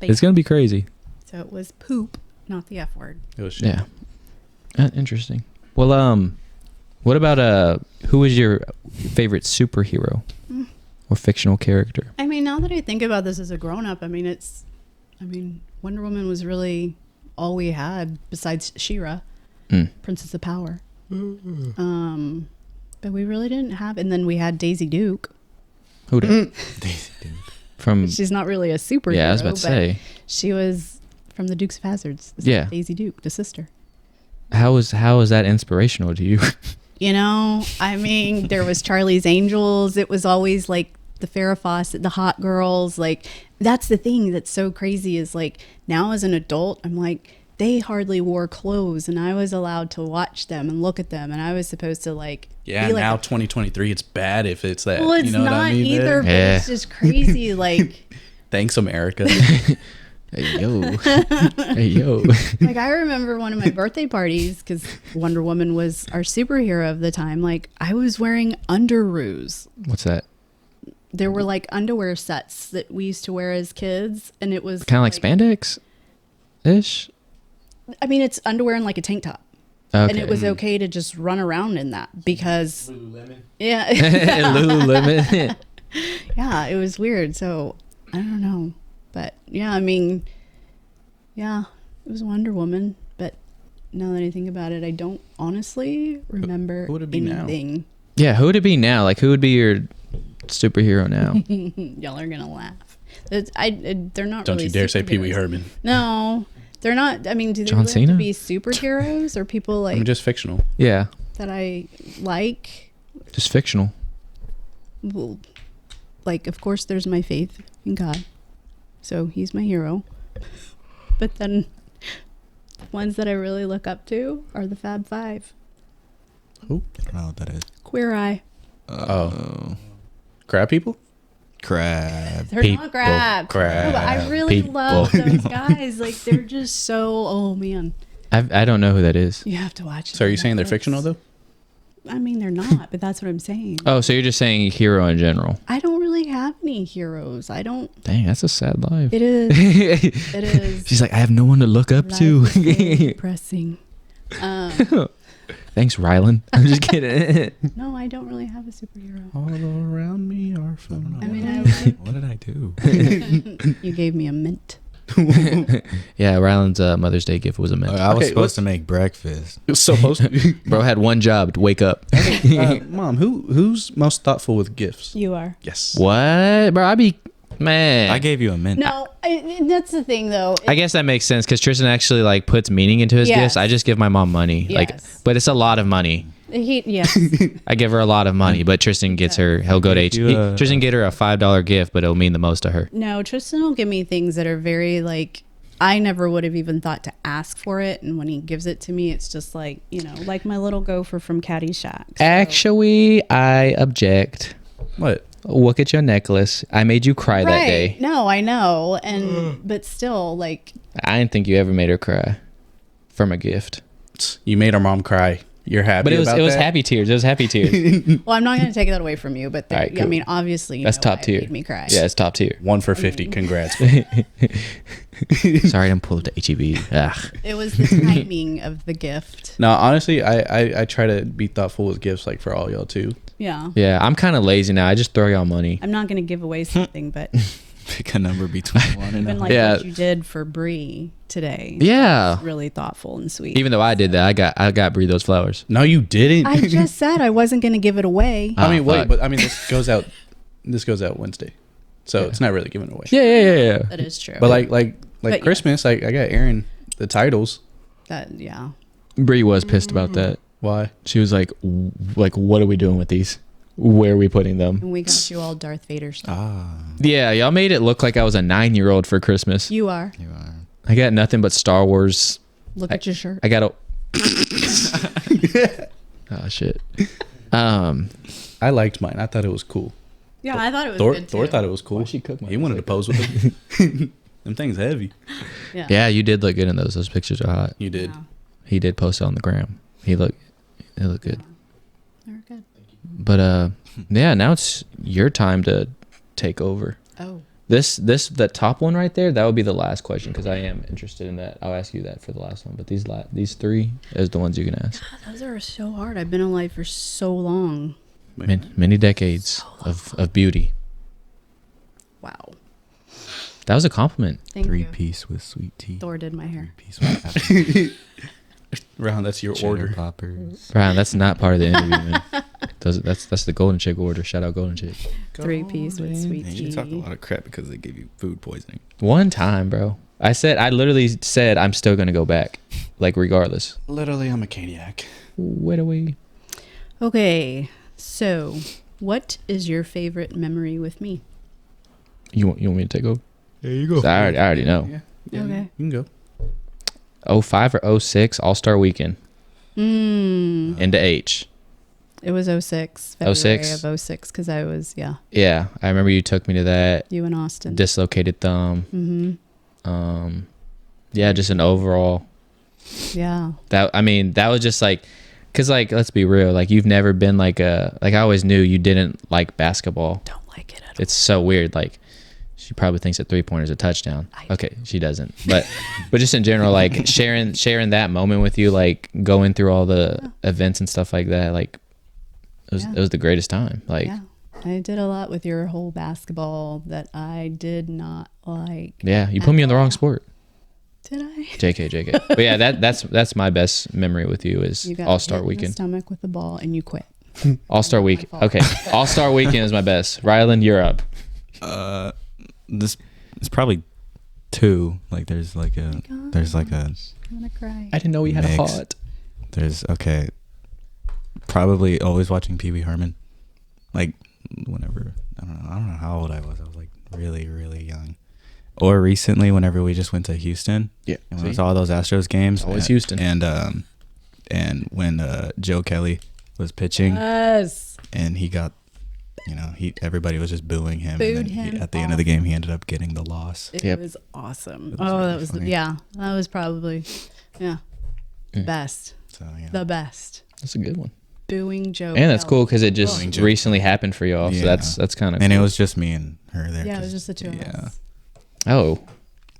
It's gonna be crazy. So it was poop, not the F word. It was shit. Yeah. Interesting. Well, what about who was your favorite superhero or fictional character? I mean, now that I think about this as a grown up, I mean, Wonder Woman was really all we had besides She-Ra, Princess of Power. But we really didn't have, and then we had Daisy Duke. Who did? From She's not really a superhero. yeah, I was about to but say. she was from the Dukes of Hazzards. Yeah. Daisy Duke, the sister. How is that inspirational to you? You know, I mean, there was Charlie's Angels. It was always like the Farrah Fawcett, the hot girls. Like, that's the thing that's so crazy is like now as an adult, I'm like, they hardly wore clothes and I was allowed to watch them and look at them. And I was supposed to like, Yeah, be like now 2023, it's bad if it's that. well, it's you know not what I mean, either, man? but Yeah. it's just crazy. Like, Thanks, America. Hey yo, hey yo. like I remember one of my birthday parties because Wonder Woman was our superhero of the time. Like I was wearing underoos. What's that? There were like underwear sets that we used to wear as kids, and it was Kind of like spandex, ish. I mean, it's underwear and like a tank top. Okay. And it was okay to just run around in that because Lululemon. yeah, Lululemon. yeah, it was weird. So I don't know, but yeah, I mean, yeah, it was Wonder Woman. But now that I think about it, I don't honestly remember Who would it be now? anything. Yeah, who would it be now? Like, who would be your superhero now? Y'all are gonna laugh. They're not. Don't really you dare say Pee Wee superheroes. Herman. No, they're not. I mean, do they John really have to Cena? be superheroes or people like I'm just fictional. Yeah, that I like? just fictional. Well, like, of course, there's my faith in God, so He's my hero. But then, the ones that I really look up to are the Fab Five. I don't know what that is. Queer Eye. Oh. Crab people? Crab. They're People. not crab. Crab. No, but I really People. love those guys. Like, they're just so. Oh man, I don't know who that is. you have to watch. it So are on you saying they're Netflix. fictional though? I mean, they're not, but that's what I'm saying. Oh, so you're just saying hero in general? I don't really have any heroes. I don't. Dang, that's a sad life. It is. It is. She's like, I have no one to look up to. Life is very depressing. Thanks, Rylon. I'm just kidding. No, I don't really have a superhero. All around me are fun. I mean, What did I do? you gave me a mint. Yeah, Rylon's Mother's Day gift was a mint. I was Okay, supposed to make breakfast. It was supposed to be. Bro had one job to wake up. Mom, who's most thoughtful with gifts? You are. Yes. What? Bro, I be... Man. I gave you a mint. No, that's the thing, though. I guess that makes sense because Tristan actually like puts meaning into his Yes. gifts. I just give my mom money, like, Yes. but it's a lot of money. Yes. I give her a lot of money, but Tristan gets her. He'll go to If you, Tristan get her a $5 gift, but it'll mean the most to her. No, Tristan will give me things that are very like I never would have even thought to ask for it, and when he gives it to me, it's just like like my little gopher from Caddyshack. So. Actually, I object. What? Look at your necklace. I made you cry that Right. day. No, I know, but still, like I didn't think you ever made her cry from a gift. You made our mom cry. You're happy But it was about that? happy tears. It was happy tears. well, I'm not going to take that away from you, but All right, I cool. mean, obviously, That's top why it tier. made me cry. Yeah, it's top tier. 1 for 50. Congrats. Sorry, I didn't pull up the HEB. Ugh. It was the timing of the gift. No, honestly, I try to be thoughtful with gifts, like for all y'all too. Yeah. Yeah, I'm kind of lazy now. I just throw y'all money. I'm not going to give away something, but Pick a number between 1 and even 100. like Yeah. what you did for Bree today. Yeah. Really thoughtful and sweet. Even though I did that, I got Brie those flowers. No, you didn't. I just said I wasn't going to give it away. I mean, Ah, wait, fuck. but I mean, this goes out Wednesday, so it's not really given away. Yeah. That is true. But like But Christmas, I got Aaron the titles. yeah. Brie was pissed about that. Why? She was like, what are we doing with these? Where are we putting them? And we got you all Darth Vader stuff. Ah, Yeah, y'all made it look like I was a 9-year-old for Christmas. You are. you are. I got nothing but Star Wars. Look at your shirt. I got a. Oh shit. I liked mine. I thought it was cool. Yeah, I thought it was Thor good too. Thor thought it was cool. Why'd she cook my He wanted to pose with them. Them things heavy. Yeah. Yeah, you did look good in those. Those pictures are hot. You did. Yeah. He did post it on the gram. It looked good. They were good. But yeah, now it's your time to take over. Oh. That top one right there, that would be the last question because I am interested in that. I'll ask you that for the last one. But these three is the ones you can ask. God, those are so hard. I've been alive for so long. Many decades of beauty. Wow. That was a compliment. Thank you. 3-piece with sweet tea. Thor did my hair. 3-piece with apple Round, that's your cheddar order. poppers. Brian, that's not part of the interview, man. That's the Golden Chick order. Shout out Golden Chick. 3-piece with sweet Man, tea. you talk a lot of crap because they give you food poisoning. One time, bro. I literally said I'm still gonna go back, like regardless. Literally, I'm a caniac. Where do we? Okay, so what is your favorite memory with me? You want me to take over? There you go. I already know. Yeah, Okay. you can go. 05 or 06 All-Star Weekend Mm, into H. it was 06. February 06? of 06 because I was, Yeah, I remember you took me to that. you and Austin. Dislocated thumb. Mm-hmm. Yeah, just an overall. Yeah. That was just like, cause like let's be real, like you've never been like I always knew you didn't like basketball. Don't like it at all. It's so weird. Like she probably thinks a 3-pointer is a touchdown. Okay, she doesn't. But just in general, like sharing that moment with you, like going through all the events and stuff like that, like it was the greatest time. Like Yeah. I did a lot with your whole basketball that I did not like. yeah, you put me in the wrong sport. Did I? JK. But yeah, that's my best memory with you is You got All-Star hit in the Weekend. stomach with the ball and you quit. All-Star Week. fault. Okay. All-Star Weekend is my best. Rylan, you're up. This is probably 2. Like there's like a I'm gonna cry. I didn't know we had Mix. a heart. there's okay. Probably always watching Pee Wee Herman. Like whenever I don't know how old I was. I was like really, really young. Or recently, whenever we just went to Houston. Yeah. And we saw all those Astros games. Always Houston. And when Joe Kelly was pitching Yes. and he got, everybody was just booing him. Booed and then him at the end of the game, he ended up getting the loss. It Yep. was awesome. It was Oh, really that was funny. that was probably the best. So yeah. The best. That's a good one. Booing Joe. And that's Kelly. cool because it just Booing Joe recently happened for y'all. So Yeah. that's kind of And cool. it was just me and her there. Yeah, it 'cause- was just the two of yeah. us. Oh.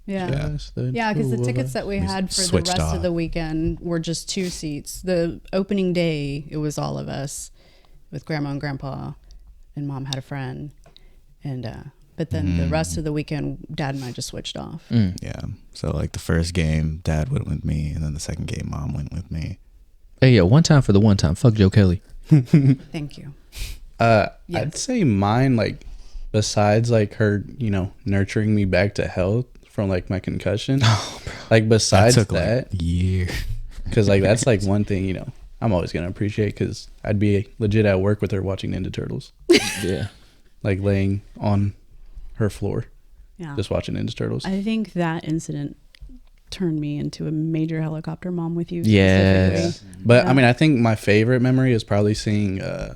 Yeah. Yeah. Yeah, because the tickets that we We had for the switched rest off. of the weekend were just 2 seats. The opening day, it was all of us with Grandma and Grandpa, and Mom had a friend, and but then the rest of the weekend, Dad and I just switched off. Yeah. So like the first game, Dad went with me, and then the second game, Mom went with me. Hey, yeah, one time for the one time. Fuck Joe Kelly. Thank you. Yes. I'd say mine, like, besides like her, nurturing me back to health from like my concussion. Like besides That took that, like a year. because like that's like one thing, I'm always gonna appreciate because I'd be legit at work with her watching Ninja Turtles, Yeah. like laying on her floor, Yeah. just watching Ninja Turtles. I think that incident turned me into a major helicopter mom with you. Yes. specifically. But Yeah. I mean, I think my favorite memory is probably seeing. I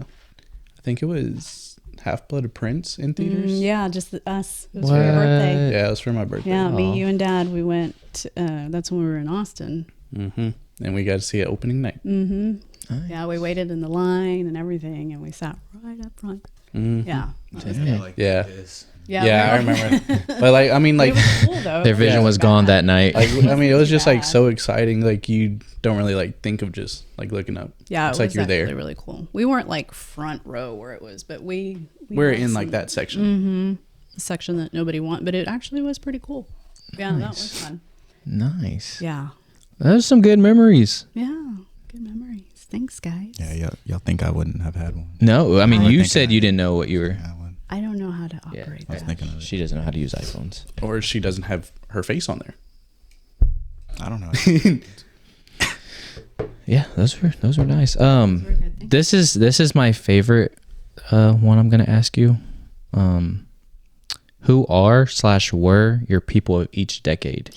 think it was Half-Blooded Prince in theaters. Yeah, just us. It was for your birthday. Yeah, it was for my birthday. Yeah, Aw. me, you, and Dad. We went. That's when we were in Austin. Mm-hmm. And we got to see it opening night. Mm-hmm. Nice. Yeah, we waited in the line and everything, and we sat right up front. Mhm. Yeah. Yeah. Yeah, Yeah, I we were- remember. But like, I mean, But like, it was cool though. Their vision Yeah. was gone that night. like, I mean, it was just like bad. so exciting. Like you don't really like think of just like looking up. Yeah, It's it like was you're actually there. really cool. We weren't like front row where it was, but we We're had in like some- that section. Mm-hmm. A section that nobody want, but it actually was pretty cool. Yeah, that was Nice. fun. Nice. Yeah. Those are some good memories. Yeah. Good memories. Thanks, guys. Yeah, y'all think I wouldn't have had one? No, I mean, I was you thinking said I you did. didn't know what you were. Yeah, one. I don't know how to Yeah. operate I was that. thinking of it. She doesn't know how to use iPhones. Or she doesn't have her face on there. I don't know. Yeah, those were nice. We're good. Thanks. This is my favorite one I'm gonna ask you. Who are / were your people of each decade?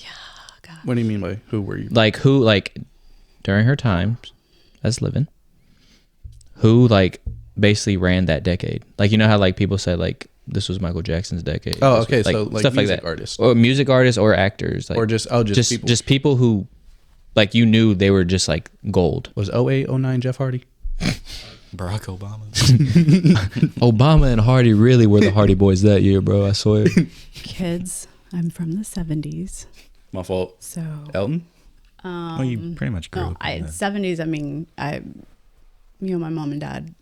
God. What do you mean by who were you? Like who like during her time as living? Who like basically ran that decade? Like you know how like people say like this was Michael Jackson's decade. Oh, This okay. was, So like stuff like music that, artists, or music artists or actors, like, or just people. just people who like you knew they were just like gold. Was 08, 09 Jeff Hardy? Barack Obama. Obama and Hardy really were the Hardy Boys that year, bro. I swear. Kids, I'm from the 70s. My fault. So, Elton? Well, you pretty much grew no, up in that. 70s, I mean, my mom and dad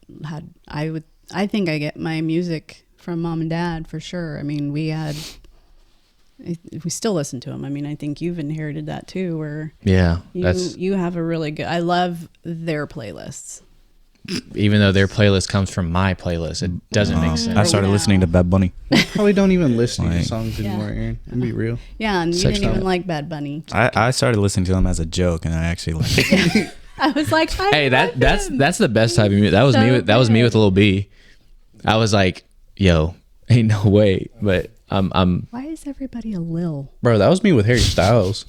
I think I get my music from mom and dad for sure. I mean, we still listen to them. I mean, I think you've inherited that too, where Yeah, that's you have a really good, I love their playlists. even though their playlist comes from my playlist, it doesn't make sense. I started now. listening to Bad Bunny. Probably don't don't even listen to Like- your songs anymore, Aaron. I'm be real. Yeah, and you Sex didn't even Bomb. like Bad Bunny. I started listening to them as a joke, and I actually like it. I was like, Hey, that's the best type of music. That was So me. That was me with a little B. I was like, yo, ain't no way. But I'm Why is everybody a lil? Bro, that was me with Harry Styles.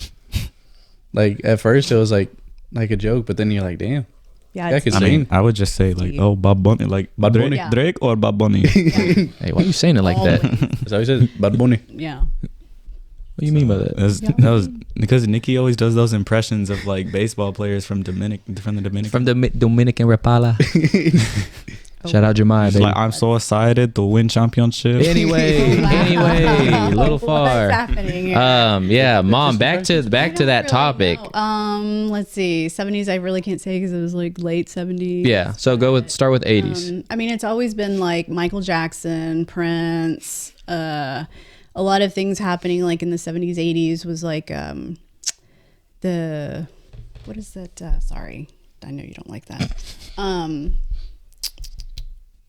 Like at first it was like a joke, but then you're like, damn. Yeah, Yeah, I it's could I sing. mean, I would just say like, oh, Bad Bunny, like Bad Drake, Bunny. Yeah. Drake or Bad Bunny. hey, why are you saying it like that? What always- Is that what you said? Bad Bunny. Yeah. do you mean by that? That was because Nikki always does those impressions of like baseball players from the Dominican. From the Dominican Republic. Shout out Jemiah, She's baby. like, I'm so excited to win championship. Anyway, a little far. What's happening here? Yeah, mom. Back to I that don't really topic. know. Let's see. 70s, I really can't say because it was like late 70s. Yeah. So start with 80s. I mean, it's always been like Michael Jackson, Prince. A lot of things happening like in the 70s, 80s was like what is that? Sorry, I know you don't like that.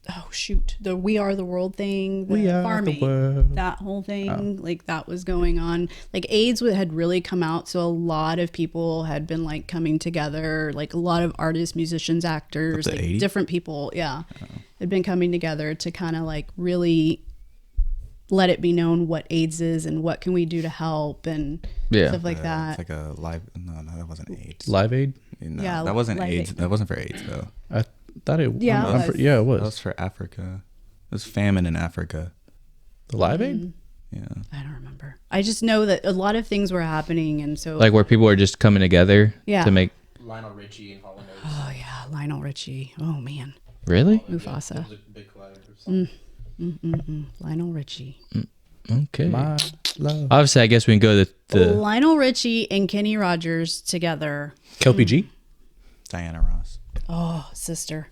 Oh shoot, the We Are the World thing, the We are the farming, world. that whole thing, like that was going on. Like AIDS had really come out, so a lot of people had been like coming together, like a lot of artists, musicians, actors, Up to like 80? different people, had been coming together to kind of like really let it be known what AIDS is and what can we do to help and Yeah. stuff like It's that. like a live. No, that wasn't AIDS. Live Aid? No, Yeah, that wasn't Live AIDS. Aid. That wasn't for AIDS though. I thought it Yeah, I'm it was. yeah, it That was. was for Africa. It was famine in Africa. The Live Aid? Yeah. I don't remember. I just know that a lot of things were happening, and so Like where people are just coming together Yeah. to make. Lionel Richie and Hall & Oates. oh yeah, Lionel Richie. Oh man, Really? Mufasa. That was a big collab. Lionel Richie. Okay. My love. Obviously, I guess we can go to the. Lionel Richie and Kenny Rogers together. Kelpie G? Diana Ross. Oh, sister.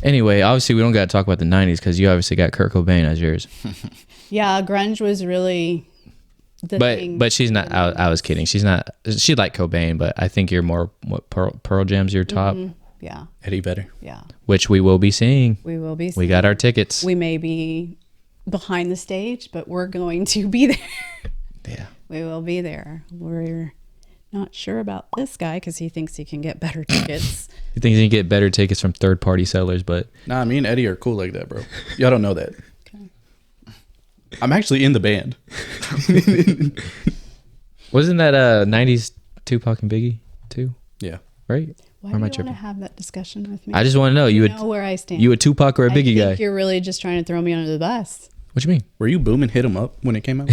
Anyway, obviously, we don't got to talk about the 90s because you obviously got Kurt Cobain as yours. Yeah, grunge was really the thing. But she's not. I was kidding. She's not. She liked Cobain, but I think you're more. What Pearl Jam's your top, Yeah, Eddie Vedder. yeah. which we will be seeing. We will be. We got our tickets. We may be behind the stage, but we're going to be there. Yeah. We will be there. We're not sure about this guy because he thinks he can get better tickets. You think you can get better tickets from third-party sellers, but Nah, me and Eddie are cool like that, bro. Y'all don't know that. Okay. I'm actually in the band. wasn't that 90s Tupac and Biggie too? Yeah. Right? Why Or am do I you want to tripping? have that discussion with me? I just want to know you you know where I stand. a Tupac or a I Biggie think guy? you're really just trying to throw me under the bus. What you mean? Were you booming hit 'em up when it came out?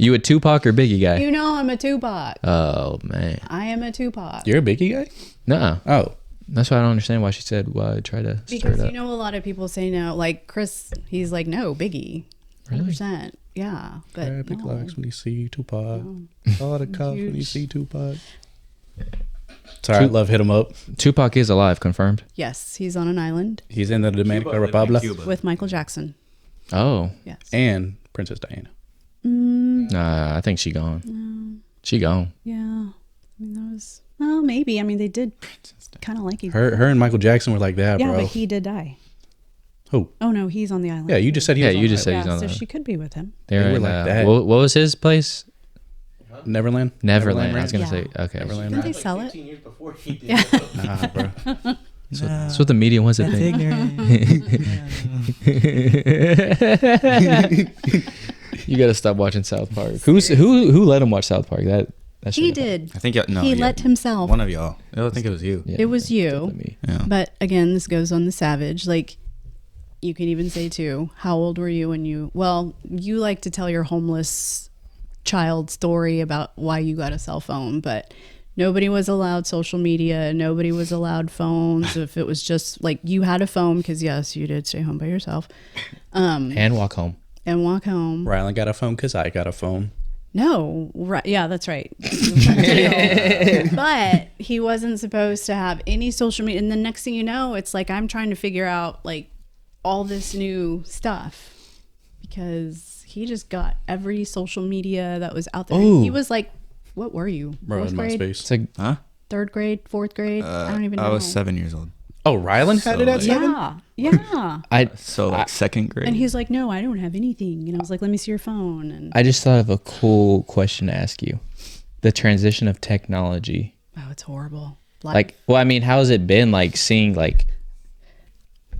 You a Tupac or Biggie guy? You know I'm a Tupac. Oh man, I am a Tupac. You're a Biggie guy? no. Oh. That's why I don't understand why she said why I try to stir Because it you up. know a lot of people say no. Like Chris, he's like, no, Biggie. 100%. Yeah. But Grab no. when you see Tupac. No. All the cuffs when you Huge. see Tupac. Sorry, I love hit 'em up. Tupac is alive, confirmed. Yes, he's on an island He's in the Dominican Cuba, living in Republic. Cuba. with Michael Jackson. Oh, Yes. And Princess Diana. nah, I think she gone. She gone. Yeah. I mean, that was, well, maybe. I mean, they did kind of like each Her and Michael Jackson were like that, Yeah, bro. but he did die. Who? Oh, no, he's on the island. Yeah, you just said he Yeah, was you on just that. said Yeah, he's on so the. she could be with him. They're They were in, like that. what was his place? Neverland? Neverland. I was Ranch? gonna Yeah. say okay. Neverland. Didn't they Like sell it? 15 years before he did. Yeah. Nah, bro. That's what the media wants to That's think. You gotta stop watching South Park. Who let him watch South Park? That He shit- did. I think no. he yeah. let himself. One of y'all. I think it was you. Yeah, It was you. definitely me. Yeah. But again, this goes on the savage. Like, you can even say too, how old were you when you, well, you like to tell your homeless child story about why you got a cell phone, but nobody was allowed social media. Nobody was allowed phones. If it was just like you had a phone, because yes, you did stay home by yourself And walk home. and walk home. Rylon got a phone because I got a phone. No, right? Yeah, that's right. But he wasn't supposed to have any social media. And the next thing you know, it's like I'm trying to figure out like all this new stuff because he just got every social media that was out there. Ooh. He was like, "What were you? Bro, in grade, MySpace. It's like Huh? third grade, fourth grade? I don't even know. I was 7 years old. Oh, Rylon had So, it at like- 7? Yeah. So like second grade. And he's like, "No, I don't have anything." And I was like, "Let me see your phone." And I just thought of a cool question to ask you. The transition of technology. oh, it's horrible. Like, well, I mean, how has it been like seeing like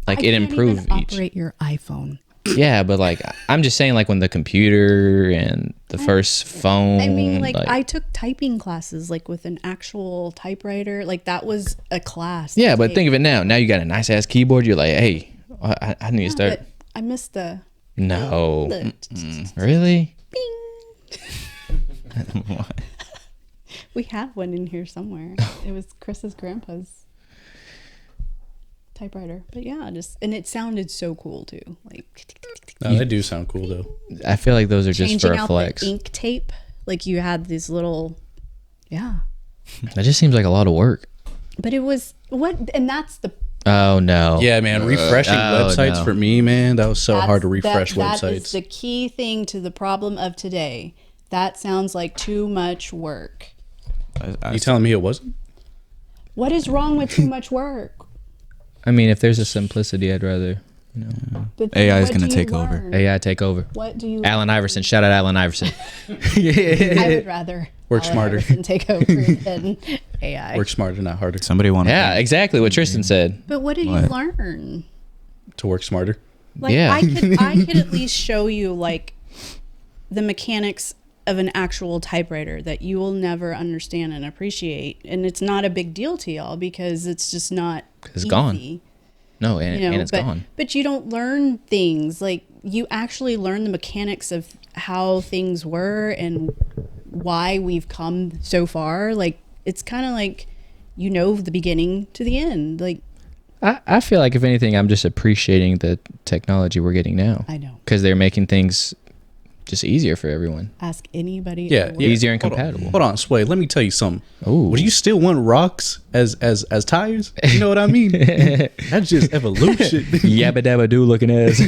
I it can't improve even each? operate your iPhone. Yeah, but like I'm just saying like when the computer and the first phone. I mean, like I took typing classes, like with an actual typewriter. Like that was a class. Yeah, but think of it now. Now you got a nice ass keyboard. You're like, hey, I need to start. But I missed the. No, the really? we have one in here somewhere. It was Chris's grandpa's typewriter. But yeah, and it sounded so cool too. Like No, they do sound cool, though. I feel like those are just changing for a out flex. the ink tape. Like you had these little, yeah. That just seems like a lot of work. But it was and that's the Oh no. Yeah, man. Refreshing websites no. for me, man. That was so hard to refresh That is websites. the key thing to the problem of today. That sounds like too much work. You telling me it wasn't? What is wrong with too much work? I mean, if there's a simplicity, I'd rather But AI is what gonna do you take over. learn? AI take over. What do you? Allen Iverson. Shout out Allen Iverson. I would rather Work Allen smarter. Iverson take over than AI. Work smarter, not harder. Somebody want Yeah, exactly what Tristan said. But what did you What? learn? To work smarter. Like Yeah. I could at least show you like the mechanics of an actual typewriter that you will never understand and appreciate, and it's not a big deal to y'all because it's just not. It's gone. easy. No, and, You know, and it's but, gone. But you don't learn things like you actually learn the mechanics of how things were and why we've come so far. Like it's kind of like the beginning to the end. Like I feel like if anything, I'm just appreciating the technology we're getting now I know. because they're making things just easier for everyone. Ask anybody. Yeah, at work. yeah. Easier and Hold on. compatible. Hold on, Sway. Let me tell you something. Ooh. Would you still want rocks as tires? You know what I mean? That's just evolution. Yabba dabba doo looking ass.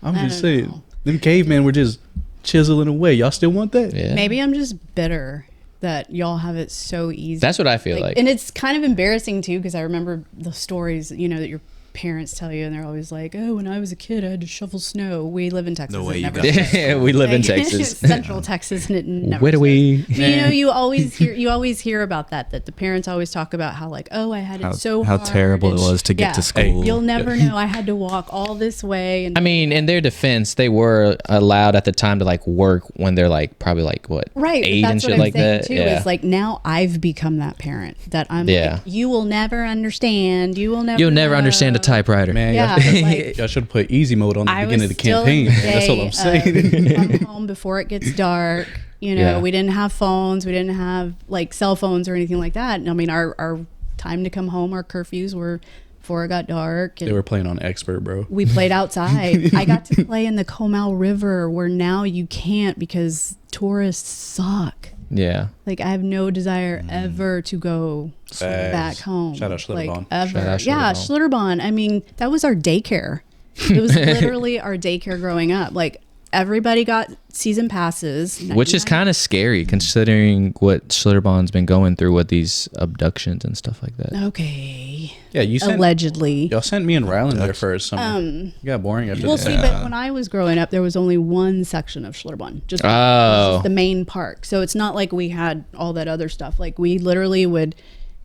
I'm I just don't saying. know. Them cavemen were just chiseling away. Y'all still want that? Yeah. Maybe I'm just bitter that y'all have it so easy. That's what I feel like. And it's kind of embarrassing too because I remember the stories, that your parents tell you, and they're always like, "Oh, when I was a kid, I had to shovel snow." We live in Texas. The way and you never got does. Yeah, we live in Like, Texas. Central Texas, and it never. Where do does. we? But, you know, you always hear about that the parents always talk about how like, oh, I had it so how hard. terrible and it was to get to school. You'll never know. I had to walk all this way. And I mean, in their defense, they were allowed at the time to like work when they're like probably like what, right, but 8 that's and what shit I'm like saying that. too. Yeah. Is like now I've become that parent that I'm Yeah. like, you will never understand. You will never. You'll never understand a know. typewriter. Man, Yeah, y'all, but, like, y'all should have put easy mode on the I beginning was of the still in campaign. the Man. That's all day I'm saying. of come home before it gets dark. You know, Yeah. we didn't have phones. We didn't have like cell phones or anything like that. And I mean, our time to come home, our curfews were before it got dark. And They were playing on Expert, bro. we played outside. I got to play in the Comal River, where now you can't because tourists suck. Yeah. Like I have no desire ever to go Facts. back home. Shout out like Schlitterbahn. ever. Shout out Yeah, Schlitterbahn. Schlitterbahn. I mean, that was our daycare. It was literally our daycare growing up. Like everybody got season passes, Which is 99 kind of scary considering what Schlitterbahn's been going through with these abductions and stuff like that. Okay. Yeah, you sent Allegedly. y'all sent me and Rylon there for a summer. You got boring after Well, that. see, but when I was growing up, there was only one section of Schlitterbahn, just Oh. the main park. So it's not like we had all that other stuff. Like we literally would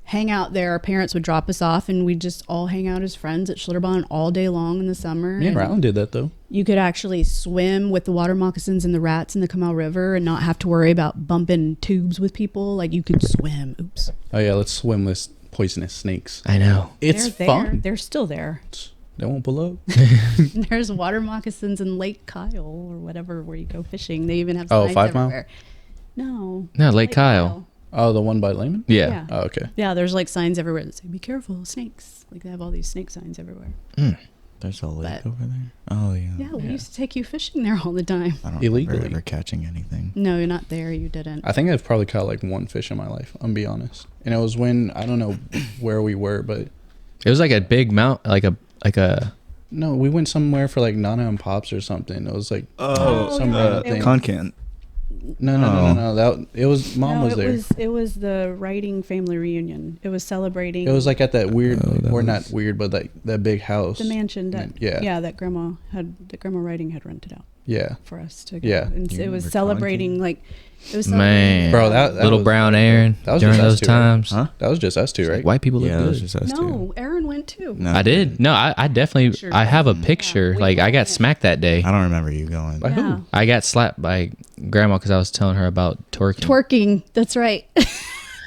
hang out there. Our parents would drop us off, and we'd just all hang out as friends at Schlitterbahn all day long in the summer. Me and And Rylon did that though. you could actually swim with the water moccasins and the rats in the Comal River and not have to worry about bumping tubes with people. Like you could swim. Oops. Oh yeah, let's swim with poisonous snakes. I know. It's They're fun. there. They're still there. They won't pull up. There's water moccasins in Lake Kyle or whatever where you go fishing. They even have Oh, signs 5 Mile? everywhere. No. No, Lake Kyle. Oh, the one by Lehman? Yeah. Yeah. Oh, okay. Yeah, there's like signs everywhere that say "Be careful, snakes." Like they have all these snake signs everywhere. There's a lake But- over there. Oh yeah. Yeah, we Yeah. used to take you fishing there all the time. I don't Illegally. remember ever catching anything. No, you're not there. You didn't. I think I've probably caught like one fish in my life. I'm be honest. And it was when I don't know where we were, but It was like a big mount, like a. no, we went somewhere for like Nana and Pops or something. It was like Oh, some yeah. thing. Concan. No. That it was mom no, was it there. it was the writing family reunion. It was celebrating. It was like at that weird, Oh, that or not was- weird, but like that big house. the mansion that Yeah. that grandma writing had rented out Yeah, for us to go. Yeah. And Do you it was remember celebrating like it was Man. celebrating- Bro, that Little was- brown Aaron that was during just us those two, right? times. Huh? that was just us two, right? White people look Yeah, it was good. just us two. No, Aaron went too. No, I did. No, I definitely. Sure. I have a picture. Yeah, we Like I all got went. smacked that day. I don't remember you going. By Yeah. who? I got slapped by grandma because I was telling her about twerking. Twerking. That's right.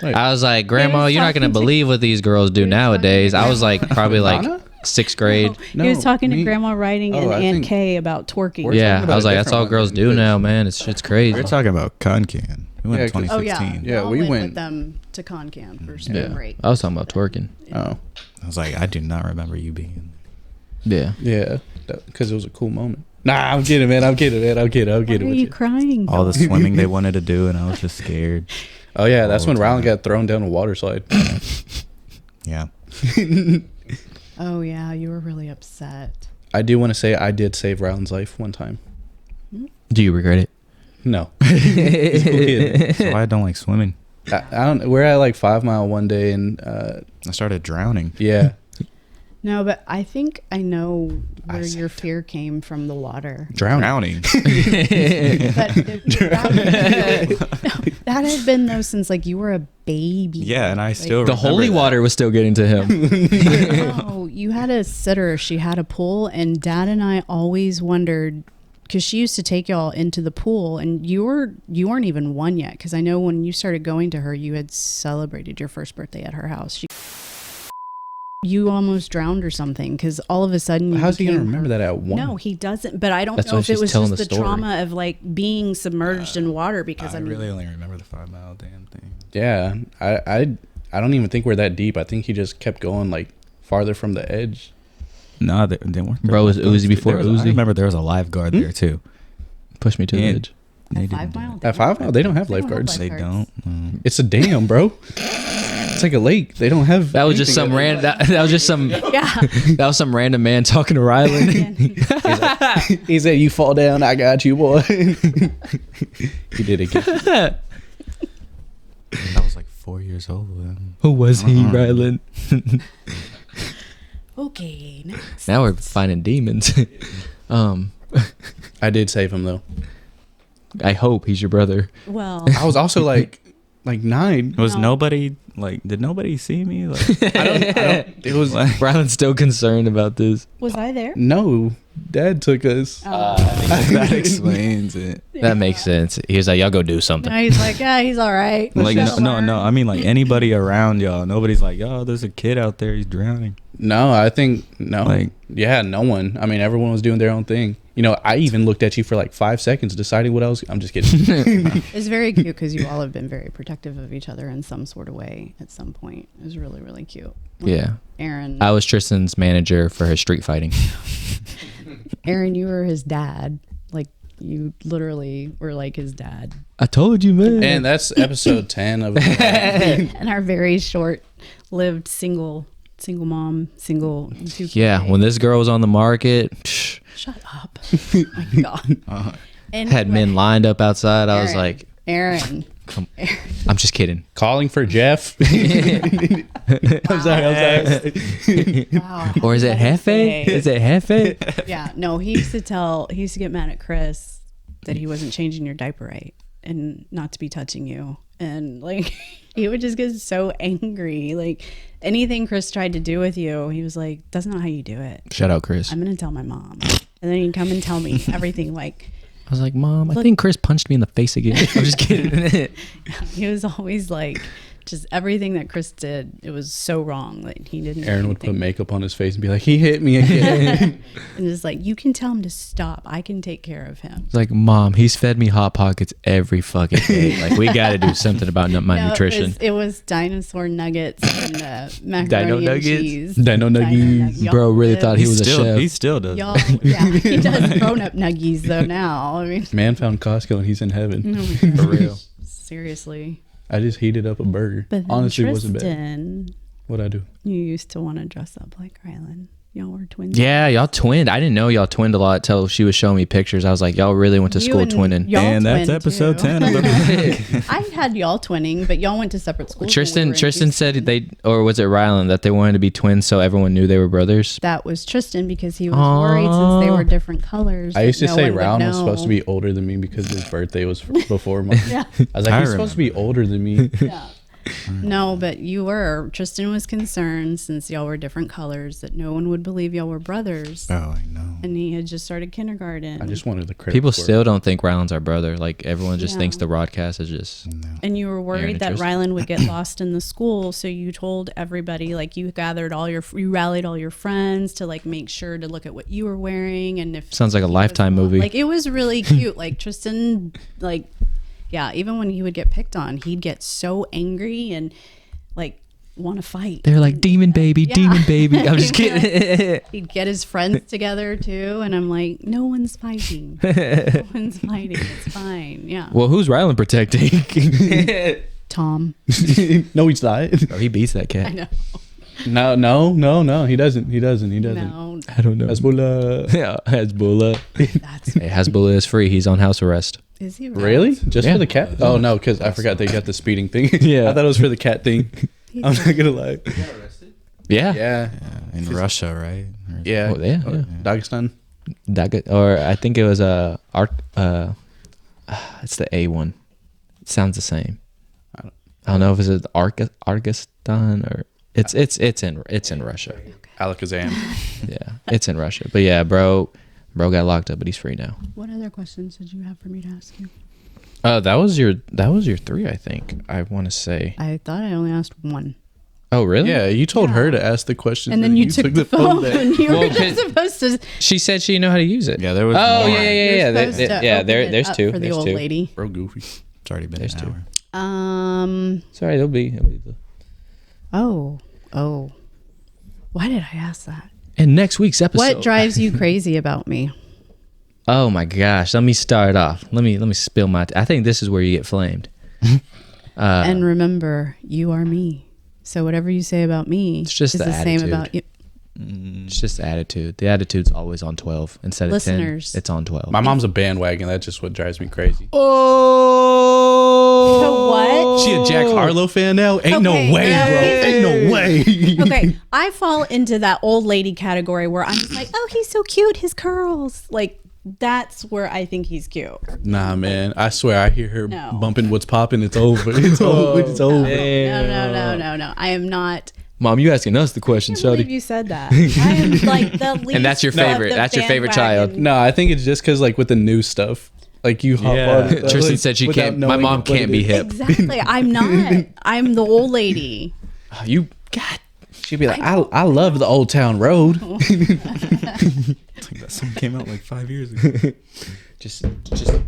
I was like, Grandma, was you're not gonna talking to- believe what these girls do was talking nowadays. to I was like probably like Donna? 6th grade. he was No, talking to me- Grandma Writing Oh, and I Aunt think- Kay about twerking. We're Yeah, talking about I was a like, that's different all one girls than do this. now, man. It's shit's crazy. We're talking about Concan. We went Yeah, in 'cause- Oh yeah. 2016. Yeah, Y'all we went went- with them to Concan for spring Yeah, break. I was talking about twerking. Oh, I was like, I do not remember you being. Yeah. yeah, because it was a cool moment. Nah, I'm kidding, man. I'm kidding. Why are with you you. crying? All the swimming they wanted to do, and I was just scared. Oh yeah, that's all when the Rylon time. got thrown down a water slide. Yeah. Oh yeah, you were really upset. I do want to say I did save Rylon's life one time. Do you regret it? No, he's a cool kid. So I don't like swimming. I don't. We're at like 5 Mile one day, and I started drowning. yeah, No, but I think I know I where said your fear came from the water. Drowning. But that had been though since like you were a baby. Yeah, and I Like, still The holy remember that. water was still getting to him. No, you had a sitter. She had a pool, and Dad and I always wondered because she used to take y'all into the pool, and you weren't even 1 yet. Because I know when you started going to her, you had celebrated your first birthday at her house. You almost drowned or something because all of a sudden. You how's he gonna became remember her- that at 1? No, he doesn't. But I don't That's know why if it she's was telling just the the story. trauma of like being submerged in water. Because I I mean, really only remember the 5 Mile damn thing. Yeah, I don't even think we're that deep. I think he just kept going like farther from the edge. No, they weren't. Bro, was Uzi before There was- I Uzi? remember there was a lifeguard there too. Push me to the Yeah. edge. They at didn't 5 do Mile. it. At 5 Mile, they don't have They don't have lifeguards. They lifeguards. don't. It's a dam, bro. It's like a lake. They don't have. That was just some anything random. That was just some. Yeah. That was some random man talking to Rylon. He said, "You fall down, I got you, boy." He did it. Again. I was like 4 years old then. Who was he, Uh-uh. Rylon? Okay, next. Now we're finding demons. I did save him though. I hope he's your brother. Well, I was also like 9. Was No. nobody like? Did nobody see me? Like, I don't. It was Rylan's still concerned about this. was I there? no. Dad took us. that explains it. That makes sense. He was like, y'all go do something. No, he's like, yeah, he's all right. Like Let's no, learn. I mean like anybody around y'all. Nobody's like, yo, there's a kid out there. He's drowning. No, I think no. Like- yeah, no one. I mean, everyone was doing their own thing. You know, I even looked at you for like 5 seconds deciding what I was. I'm just kidding. It's very cute because you all have been very protective of each other in some sort of way at some point. It was really, really cute. Yeah. Aaron, I was Tristan's manager for his street fighting. Aaron, you were his dad. Like you literally were like his dad. I told you, man. And that's episode 10 of. And our very short-lived single mom, single two. Yeah, when this girl was on the market, psh, Shut up. Oh my god. And had men lined up outside. I was Aaron. like, Aaron. I'm just kidding. Calling for Jeff. I'm sorry. Wow. Or is it Hefe? Is it Hefe? Yeah, no, he used to get mad at Chris that he wasn't changing your diaper right and not to be touching you. And like, he would just get so angry. Like anything Chris tried to do with you, he was like, that's not how you do it. Shout out, Chris. I'm going to tell my mom. And then he'd come and tell me everything. Like, I was like, Mom, I think Chris punched me in the face again. I'm just kidding. he was always like, just everything that Chris did, it was so wrong that he didn't. Aaron would think- put makeup on his face and be like, he hit me again. And just like, you can tell him to stop. I can take care of him. It's like, Mom, he's fed me Hot Pockets every fucking day. Like, we got to do something about my No, nutrition. It was dinosaur nuggets and macaroni Dino and nuggets? cheese. Dino nuggies. Y'all Bro really live- thought he was a chef. He still does. Y'all, yeah, he does grown-up nuggies though now. I mean, Man found Costco and he's in heaven. oh my God. For real. Seriously. I just heated up a burger. But then Honestly, it wasn't bad. Tristan, What'd I do? you used to want to dress up like Rylon. Y'all were twins. Yeah, y'all twinned. I didn't know y'all twinned a lot till she was showing me pictures. I was like, y'all really went to You school and twinning. y'all And that's twin, episode too. 10 of the I had y'all twinning, but y'all went to separate schools. when we Tristan were in Tristan said Houston. they, or was it Rylan, that they wanted to be twins so everyone knew they were brothers? That was Tristan because he was worried since they were different colors. I used to that no say one would Rylon was supposed to know. be older than me because his birthday was before mine. Yeah. I was like, I he's supposed to be older than me. Yeah. No, but you were. Tristan was concerned since y'all were different colors that no one would believe y'all were brothers. Oh, I know. And he had just started kindergarten. I just wanted the credit. People for it. still don't think Rylan's our brother. Like, everyone just Yeah. thinks the broadcast is just... No. And you were Aaron worried and that Tristan. Rylon would get lost in the school, so you told everybody, like you rallied all your friends to like make sure to look at what you were wearing and if Sounds like a he was Lifetime wrong. movie. Like it was really cute. Like Tristan, like yeah, even when he would get picked on, he'd get so angry and like want to fight. They're like, demon baby, Yeah. demon baby. I'm just kidding. He'd get his friends together too, and I'm like, no one's fighting. No one's fighting. It's fine. Yeah. Well, who's Rylan protecting? Tom. No, he's not. Oh, he beats that I cat. know. No. He doesn't. No, I don't know. Hezbollah. Yeah, Hezbollah. that's Hey, Hezbollah is free. He's on house arrest. is he Really? Just Yeah. for the cat? Oh no, because I forgot they got the speeding thing. Yeah. I thought it was for the cat thing. I'm not gonna lie. You got arrested? Yeah. Yeah. In Russia, right? Or- Yeah. Oh, yeah, yeah. Dagestan. Or I think it was it's the A one. It sounds the same. I don't know if it's Argistan or it's in Russia. Alakazam. Yeah, it's in Russia. But yeah, bro got locked up, but he's free now. What other questions did you have for me to ask you? That was your 3, I think. I want to say. I thought I only asked one. Oh, really? Yeah, you told her to ask the questions, And then you took the phone back. and you Well, were just supposed to. She said she knew how to use it. Yeah, there was Oh, more. yeah. You're supposed to Yeah, open it there's up two. for the There's old two. lady. Bro, goofy. It's already been There's an two. hour. Sorry, it'll be Oh. Why did I ask that? in next week's episode. What drives you crazy about me? Oh my gosh, let me start off. Let me spill my I think this is where you get flamed. And remember, you are me. So whatever you say about me It's just is the the same attitude. about you. It's just the attitude. The attitude's always on 12 instead of Listeners. 10. It's on 12. My mom's a bandwagon. That's just what drives me crazy. Oh! So What? She a Jack Harlow fan now? Ain't no Okay, way, yeah. bro. Ain't no way. Okay, I fall into that old lady category where I'm just like, oh, he's so cute, his curls. Like, that's where I think he's cute. Nah, man. I swear, I hear her No. bumping "What's Poppin'." It's over. It's over. It's over. No. I am not. Mom, you asking us the question, I can't believe Shuddy. you said that. I am like the least. And that's your of favorite. the That's your favorite child. bandwagon. No, I think it's just because like with the new stuff, like you hop Yeah. on. stuff, Tristan like, said she without can't. My knowing mom what can't it be is. hip. Exactly. I'm not. I'm the old lady. You, God. She'd be like, I love the Old Town Road. It's like that song came out like 5 years ago. Just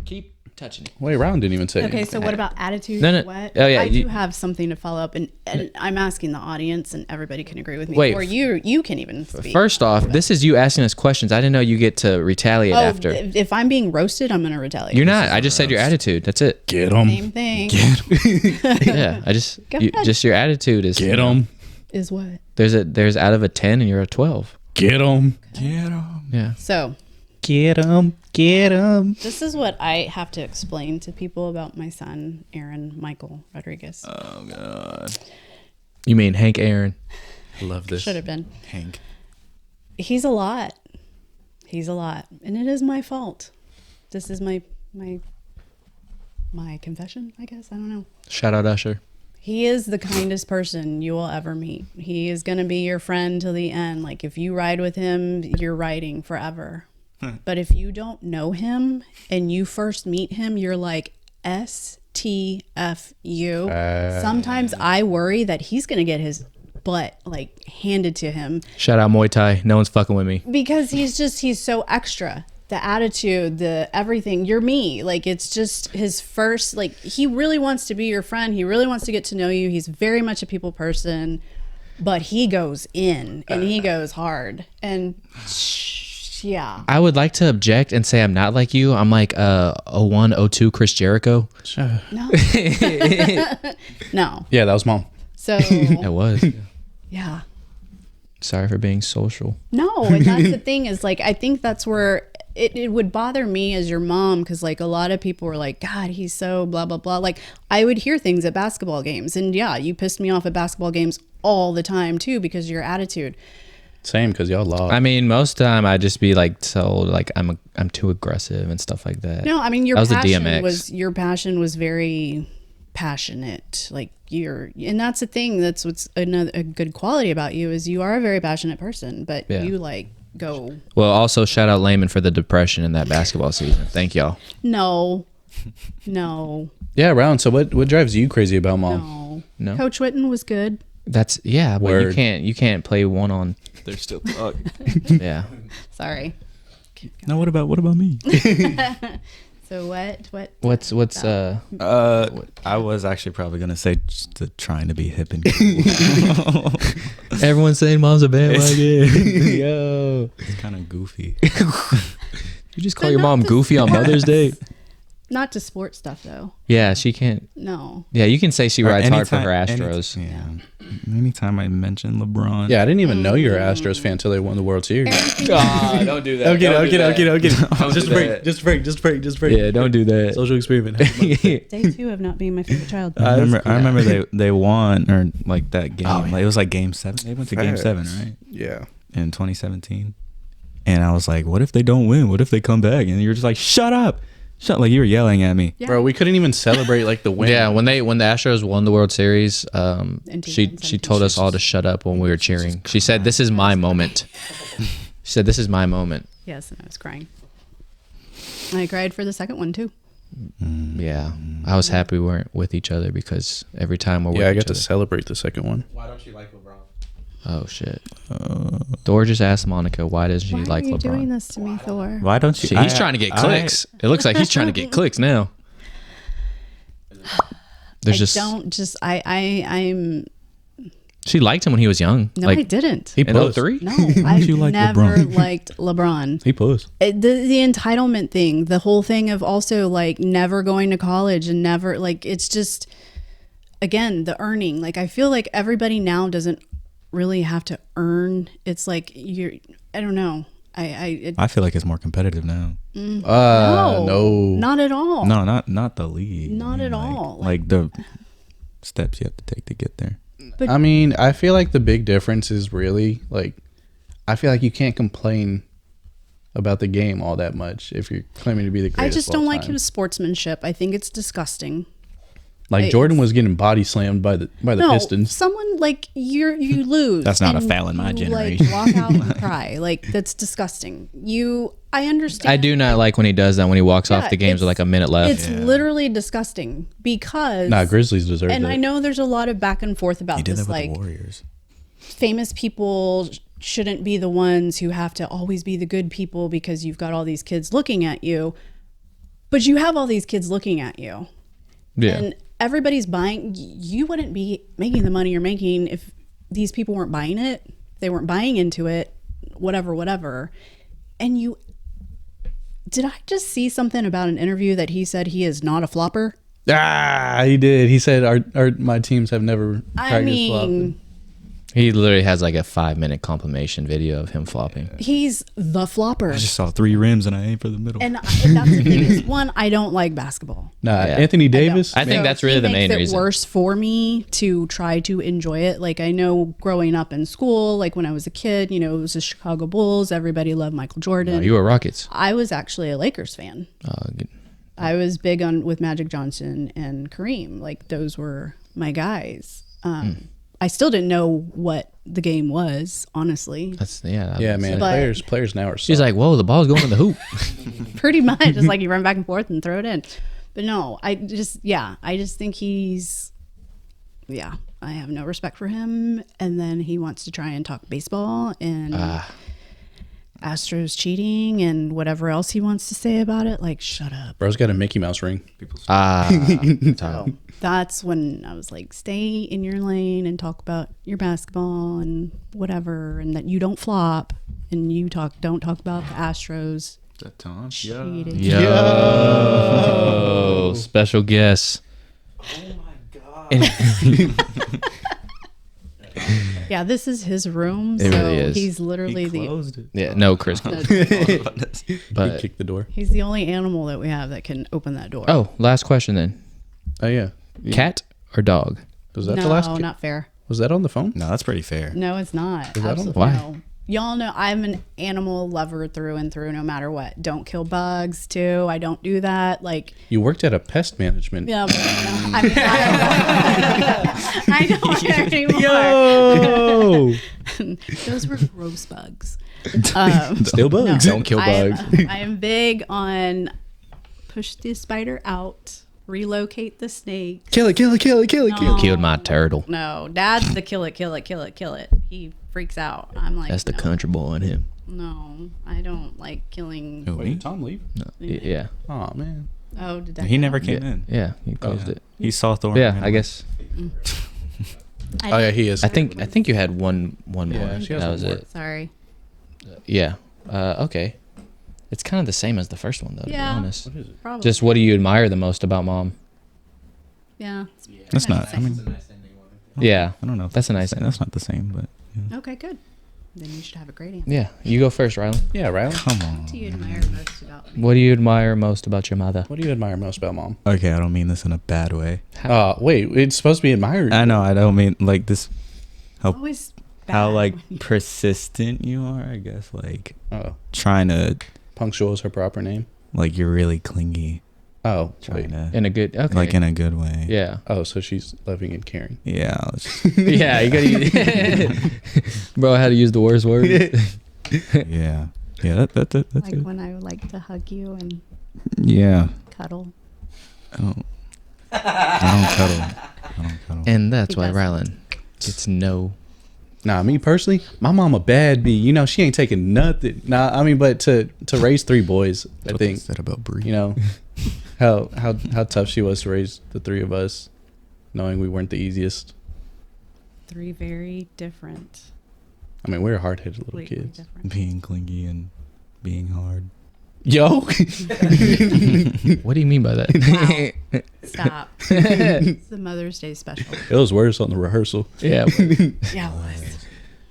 keep touching it. Wait, Rylon didn't even say. Okay, anything. so what about attitude? No. What? Oh, yeah, I you- do have something to follow up, and I'm asking the audience, and everybody can agree with me. Wait. Or you can even speak. First off, this is you asking us questions. I didn't know you get to retaliate oh, after. if I'm being roasted, I'm going to retaliate. You're not. I just said your attitude. That's it. Get him. Same thing. Yeah. I just Go ahead. just your attitude is. Get him. Is what? There's out of a 10 and you're a 12. Get him. Get 'em. Yeah. So Get him. Get him. this is what I have to explain to people about my son, Aaron Michael Rodriguez. Oh god, You mean Hank Aaron? Love this. Should have been. Hank. He's a lot. He's a lot, and it is my fault. This is my confession, I guess. I don't know. Shout out Usher. He is the kindest person you will ever meet. He is going to be your friend till the end. Like, if you ride with him, you're riding forever. But if you don't know him and you first meet him, you're like, STFU. Sometimes I worry that he's going to get his butt like handed to him Shout out Muay Thai. No one's fucking with me. because he's so extra. The attitude, the everything, you're me. Like, it's just his first, like, he really wants to be your friend. He really wants to get to know you. He's very much a people person, but he goes in and he goes hard. And yeah. I would like to object and say I'm not like you. I'm like 01, 02 Chris Jericho. No. No. Yeah, that was mom. So, It was. yeah. Sorry for being social. No, and that's the thing is, like, I think that's where it would bother me as your mom, because like a lot of people were like, God, he's so blah blah blah. Like, I would hear things at basketball games, and yeah, you pissed me off at basketball games all the time too because of your attitude. Same, because y'all lost. I mean, most time I'd just be like told like I'm too aggressive and stuff like that. No, I mean, your That was the passion DMX. your passion was very passionate. Like, and that's the thing. That's what's a good quality about you is you are a very passionate person, but Yeah. you like go. Well, also shout out Layman for the depression in that basketball season. Thank y'all. No. Yeah, Rylon. So what drives you crazy about mom? No? Coach Witten was good. That's but you Word. can't play one on. They're still talking. Yeah. Sorry. Now what about me? So what? What's I was actually probably gonna say just trying to be hip and cool. everyone's saying mom's a bandwagon. Yo. It's kind of goofy. You just call your mom goofy on Mother's Day? Not to sports stuff though. Yeah, she can't. No. Yeah, you can say she Or rides hard for her anytime- Astros. Anytime I mention LeBron. Yeah, I didn't even know you were an Astros fan until they won the World Series. Don't do that. I'm kidding. Just do break. that. Just break. Yeah, don't do that. Social experiment. Day 2 of not being my favorite child. I remember they won or like that game. Oh, yeah. Like, it was like game 7. They went to game 7, right? Yeah. In 2017. And I was like, what if they don't win? What if they come back? And you're just like, shut up. Like you were yelling at me. Yeah. Bro, we couldn't even celebrate like the win. Yeah, when the Astros won the World Series, she 2017. told us all to shut up when we were cheering. She said, "This is my moment." She said, "This is my moment." Yes, and I was crying. I cried for the second one too. Yeah, I was happy we weren't with each other because every time we're with Yeah, I each got to other. celebrate the second one. Why don't you like LeBron? Oh shit! Thor just asked Monica, "Why doesn't she Why like are you doing LeBron?" this to me, Thor? Why don't you? He's trying to get clicks. It looks like he's trying to get clicks now. I'm. She liked him when he was young. No, like I didn't. He in posed. 03? No, I've you like never LeBron? liked LeBron. He posed. The entitlement thing, the whole thing of also like never going to college and never like it's just again the earning. Like I feel like everybody now doesn't really have to earn. It's like I don't know. I feel like it's more competitive now. No. Not at all. No, not the league. Not at all. Like the steps you have to take to get there. But I mean, I feel like the big difference is really like, I feel like you can't complain about the game all that much if you're claiming to be the greatest. I just of all don't like time. his sportsmanship. I think it's disgusting. Like Jordan was getting body slammed by the Pistons. Someone like you lose. That's not a and foul in my you, generation. Like walk out and cry. Like that's disgusting. I understand. I do not like when he does that when he walks off Yeah, the games with like a minute left. It's literally disgusting because Nah, Grizzlies deserve and it. I know there's a lot of back and forth about He did this. that with Like the Warriors. famous people shouldn't be the ones who have to always be the good people because you've got all these kids looking at you. But you have all these kids looking at you. Yeah. And everybody's buying. You wouldn't be making the money you're making if these people weren't buying it. They weren't buying into it, whatever. And did I just see something about an interview that he said he is not a flopper? He did. He said my teams have never I practiced mean, flopping. He literally has like a 5-minute compilation video of him flopping. he's the flopper. I just saw 3 rims and I aimed for the middle. And that's the thing is, one, I don't like basketball. Nah, Yeah. Anthony Davis. I think So that's really the he main makes it reason. worse for me to try to enjoy it. Like I know growing up in school, like when I was a kid, it was the Chicago Bulls. Everybody loved Michael Jordan. No, you were Rockets. I was actually a Lakers fan. Good. I was big with Magic Johnson and Kareem. Like those were my guys. I still didn't know what the game was, honestly. That's yeah, man. But- Players now are. She's like, whoa, the ball's going in the hoop. Pretty much, just like you run back and forth and throw it in. But no, I just think I have no respect for him. And then he wants to try and talk baseball and Astros cheating and whatever else he wants to say about it. Like, shut up. Bro's got a Mickey Mouse ring. So that's when I was like, stay in your lane and talk about your basketball and whatever, and that you don't flop and you don't talk about the Astros that Tom? cheating. Yo, special guest. Oh my god. Yeah, this is his room. It so really is. He's literally He closed it. Yeah, no, Chris. the He But kicked the door. he's the only animal that we have that can open that door. oh, last question then: Oh yeah. cat or dog? Was that no, the last? not fair. Was that on the phone? No, that's pretty fair. No, it's not. Is that on- Absolutely Why? no. Y'all know I'm an animal lover through and through, no matter what. Don't kill bugs too. I don't do that. Like, You worked at a pest management. yeah, but, I mean, I don't anymore. Yo, Those were gross bugs. Still bugs. Don't kill bugs. I am big on push the spider out, relocate the snake. Kill it. Kill it. Kill it. Kill it. Kill it. killed my turtle. No, Dad's the kill it. He freaks out. I'm like, That's the no, country boy in him. No, I don't like killing. Who, Wait, me? did Tom leave? No, yeah, Oh man. Oh, did that? He never count? came in. yeah. He closed Yeah. it. He saw Thor. Yeah, I guess. Oh yeah, he is. I think you had one more. Yeah, she has that one was more. it. Sorry. Yeah. Okay. It's kind of the same as the first one, though. To Yeah. be honest. What is it? Probably. Just what do you admire the most about mom? Yeah. That's not. I Same. mean, It's a nice ending one. Yeah. I don't know. If That's a nice thing. That's not the same, but yeah. Okay, good. Then you should have a great answer. Yeah. You go first, Rylan. Yeah, Rylon. Come on. What do you admire most about me? What do you admire most about your mother? What do you admire most about mom? Okay, I don't mean this in a bad way. Wait, it's supposed to be admired. I know. I don't mean like this. How Always bad how like when you- persistent you are. I guess like Oh, trying to punctual is her proper name. like you're really clingy. Oh, Trying wait. to In a good, okay. like in a good way. Yeah. Oh, so she's loving and caring. Yeah. let's just- Yeah, you gotta use Bro, I had to use the worst word. yeah. Yeah. That's like it. when I would like to hug you and Yeah. cuddle. I don't cuddle. I don't cuddle. And that's He why doesn't. Rylan gets no. Nah, me personally, my mom a bad bee. You know, she ain't taking nothing. Nah, I mean, but to raise 3 boys, I What think, is that about Brie? you know, how tough she was to raise the 3 of us, knowing we weren't the easiest. 3 very different. I mean, we were hard-headed little Completely kids. different. Being clingy and being hard. Yo, What do you mean by that? Stop. It's the Mother's Day special. it was worse on the rehearsal. Yeah. Yeah, it was.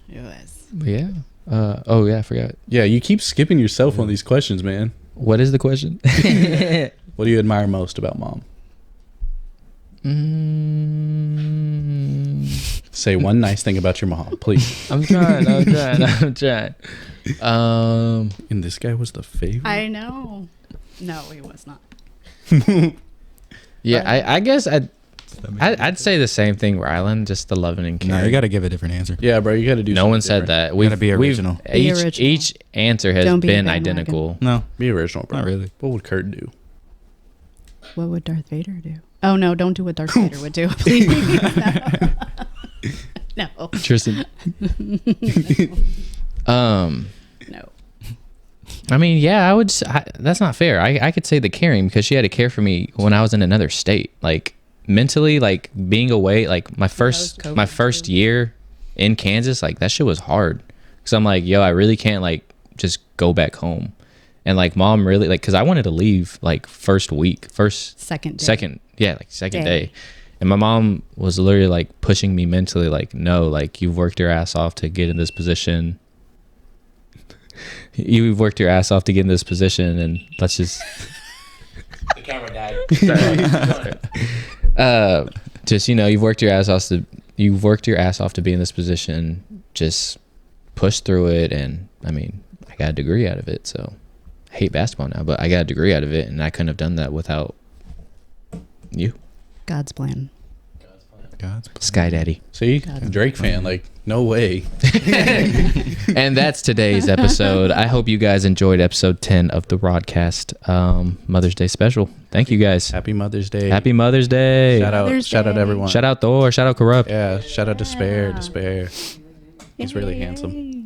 It was. But yeah. Oh, yeah, I forgot. Yeah, you keep skipping yourself on these questions, man. What is the question? What do you admire most about mom? Say one nice thing about your mom, please. I'm trying. And this guy was the favorite. I know. No, he was not. Yeah, I guess I'd say the same thing, Rylon. Just the loving and caring. No, you got to give a different answer. Yeah, bro, you got to do. No something one said different. that. Gotta be original. Be original. Each answer has Don't be a been bandwagon. identical. No, Be original, bro. not really. What would Kurt do? What would Darth Vader do? Oh no, don't do what Darth Vader would do, please. No. Tristan. No. I mean, yeah, that's not fair. I could say the caring because she had to care for me when I was in another state, like mentally, like being away. Like my first COVID year in Kansas, like that shit was hard. Cause I'm like, yo, I really can't like just go back home, and like mom really like, cause I wanted to leave like second day. And my mom was literally like pushing me mentally, like, no, like you've worked your ass off to get in this position. You've worked your ass off to get in this position, and let's just. The camera died. Just you've worked your ass off to be in this position. Just push through it, and I mean, I got a degree out of it. So, I hate basketball now, but I got a degree out of it, and I couldn't have done that without you. God's plan. God's Sky Daddy. See, God's Drake fan, like no way. And that's today's episode. I hope you guys enjoyed episode 10 of the Rodcast Mother's Day special. Thank you guys. Happy Mother's Day. Happy Mother's Day. Shout out everyone. Shout out Thor. Shout out Corrupt. Yeah, shout out Despair. He's really handsome. Yay.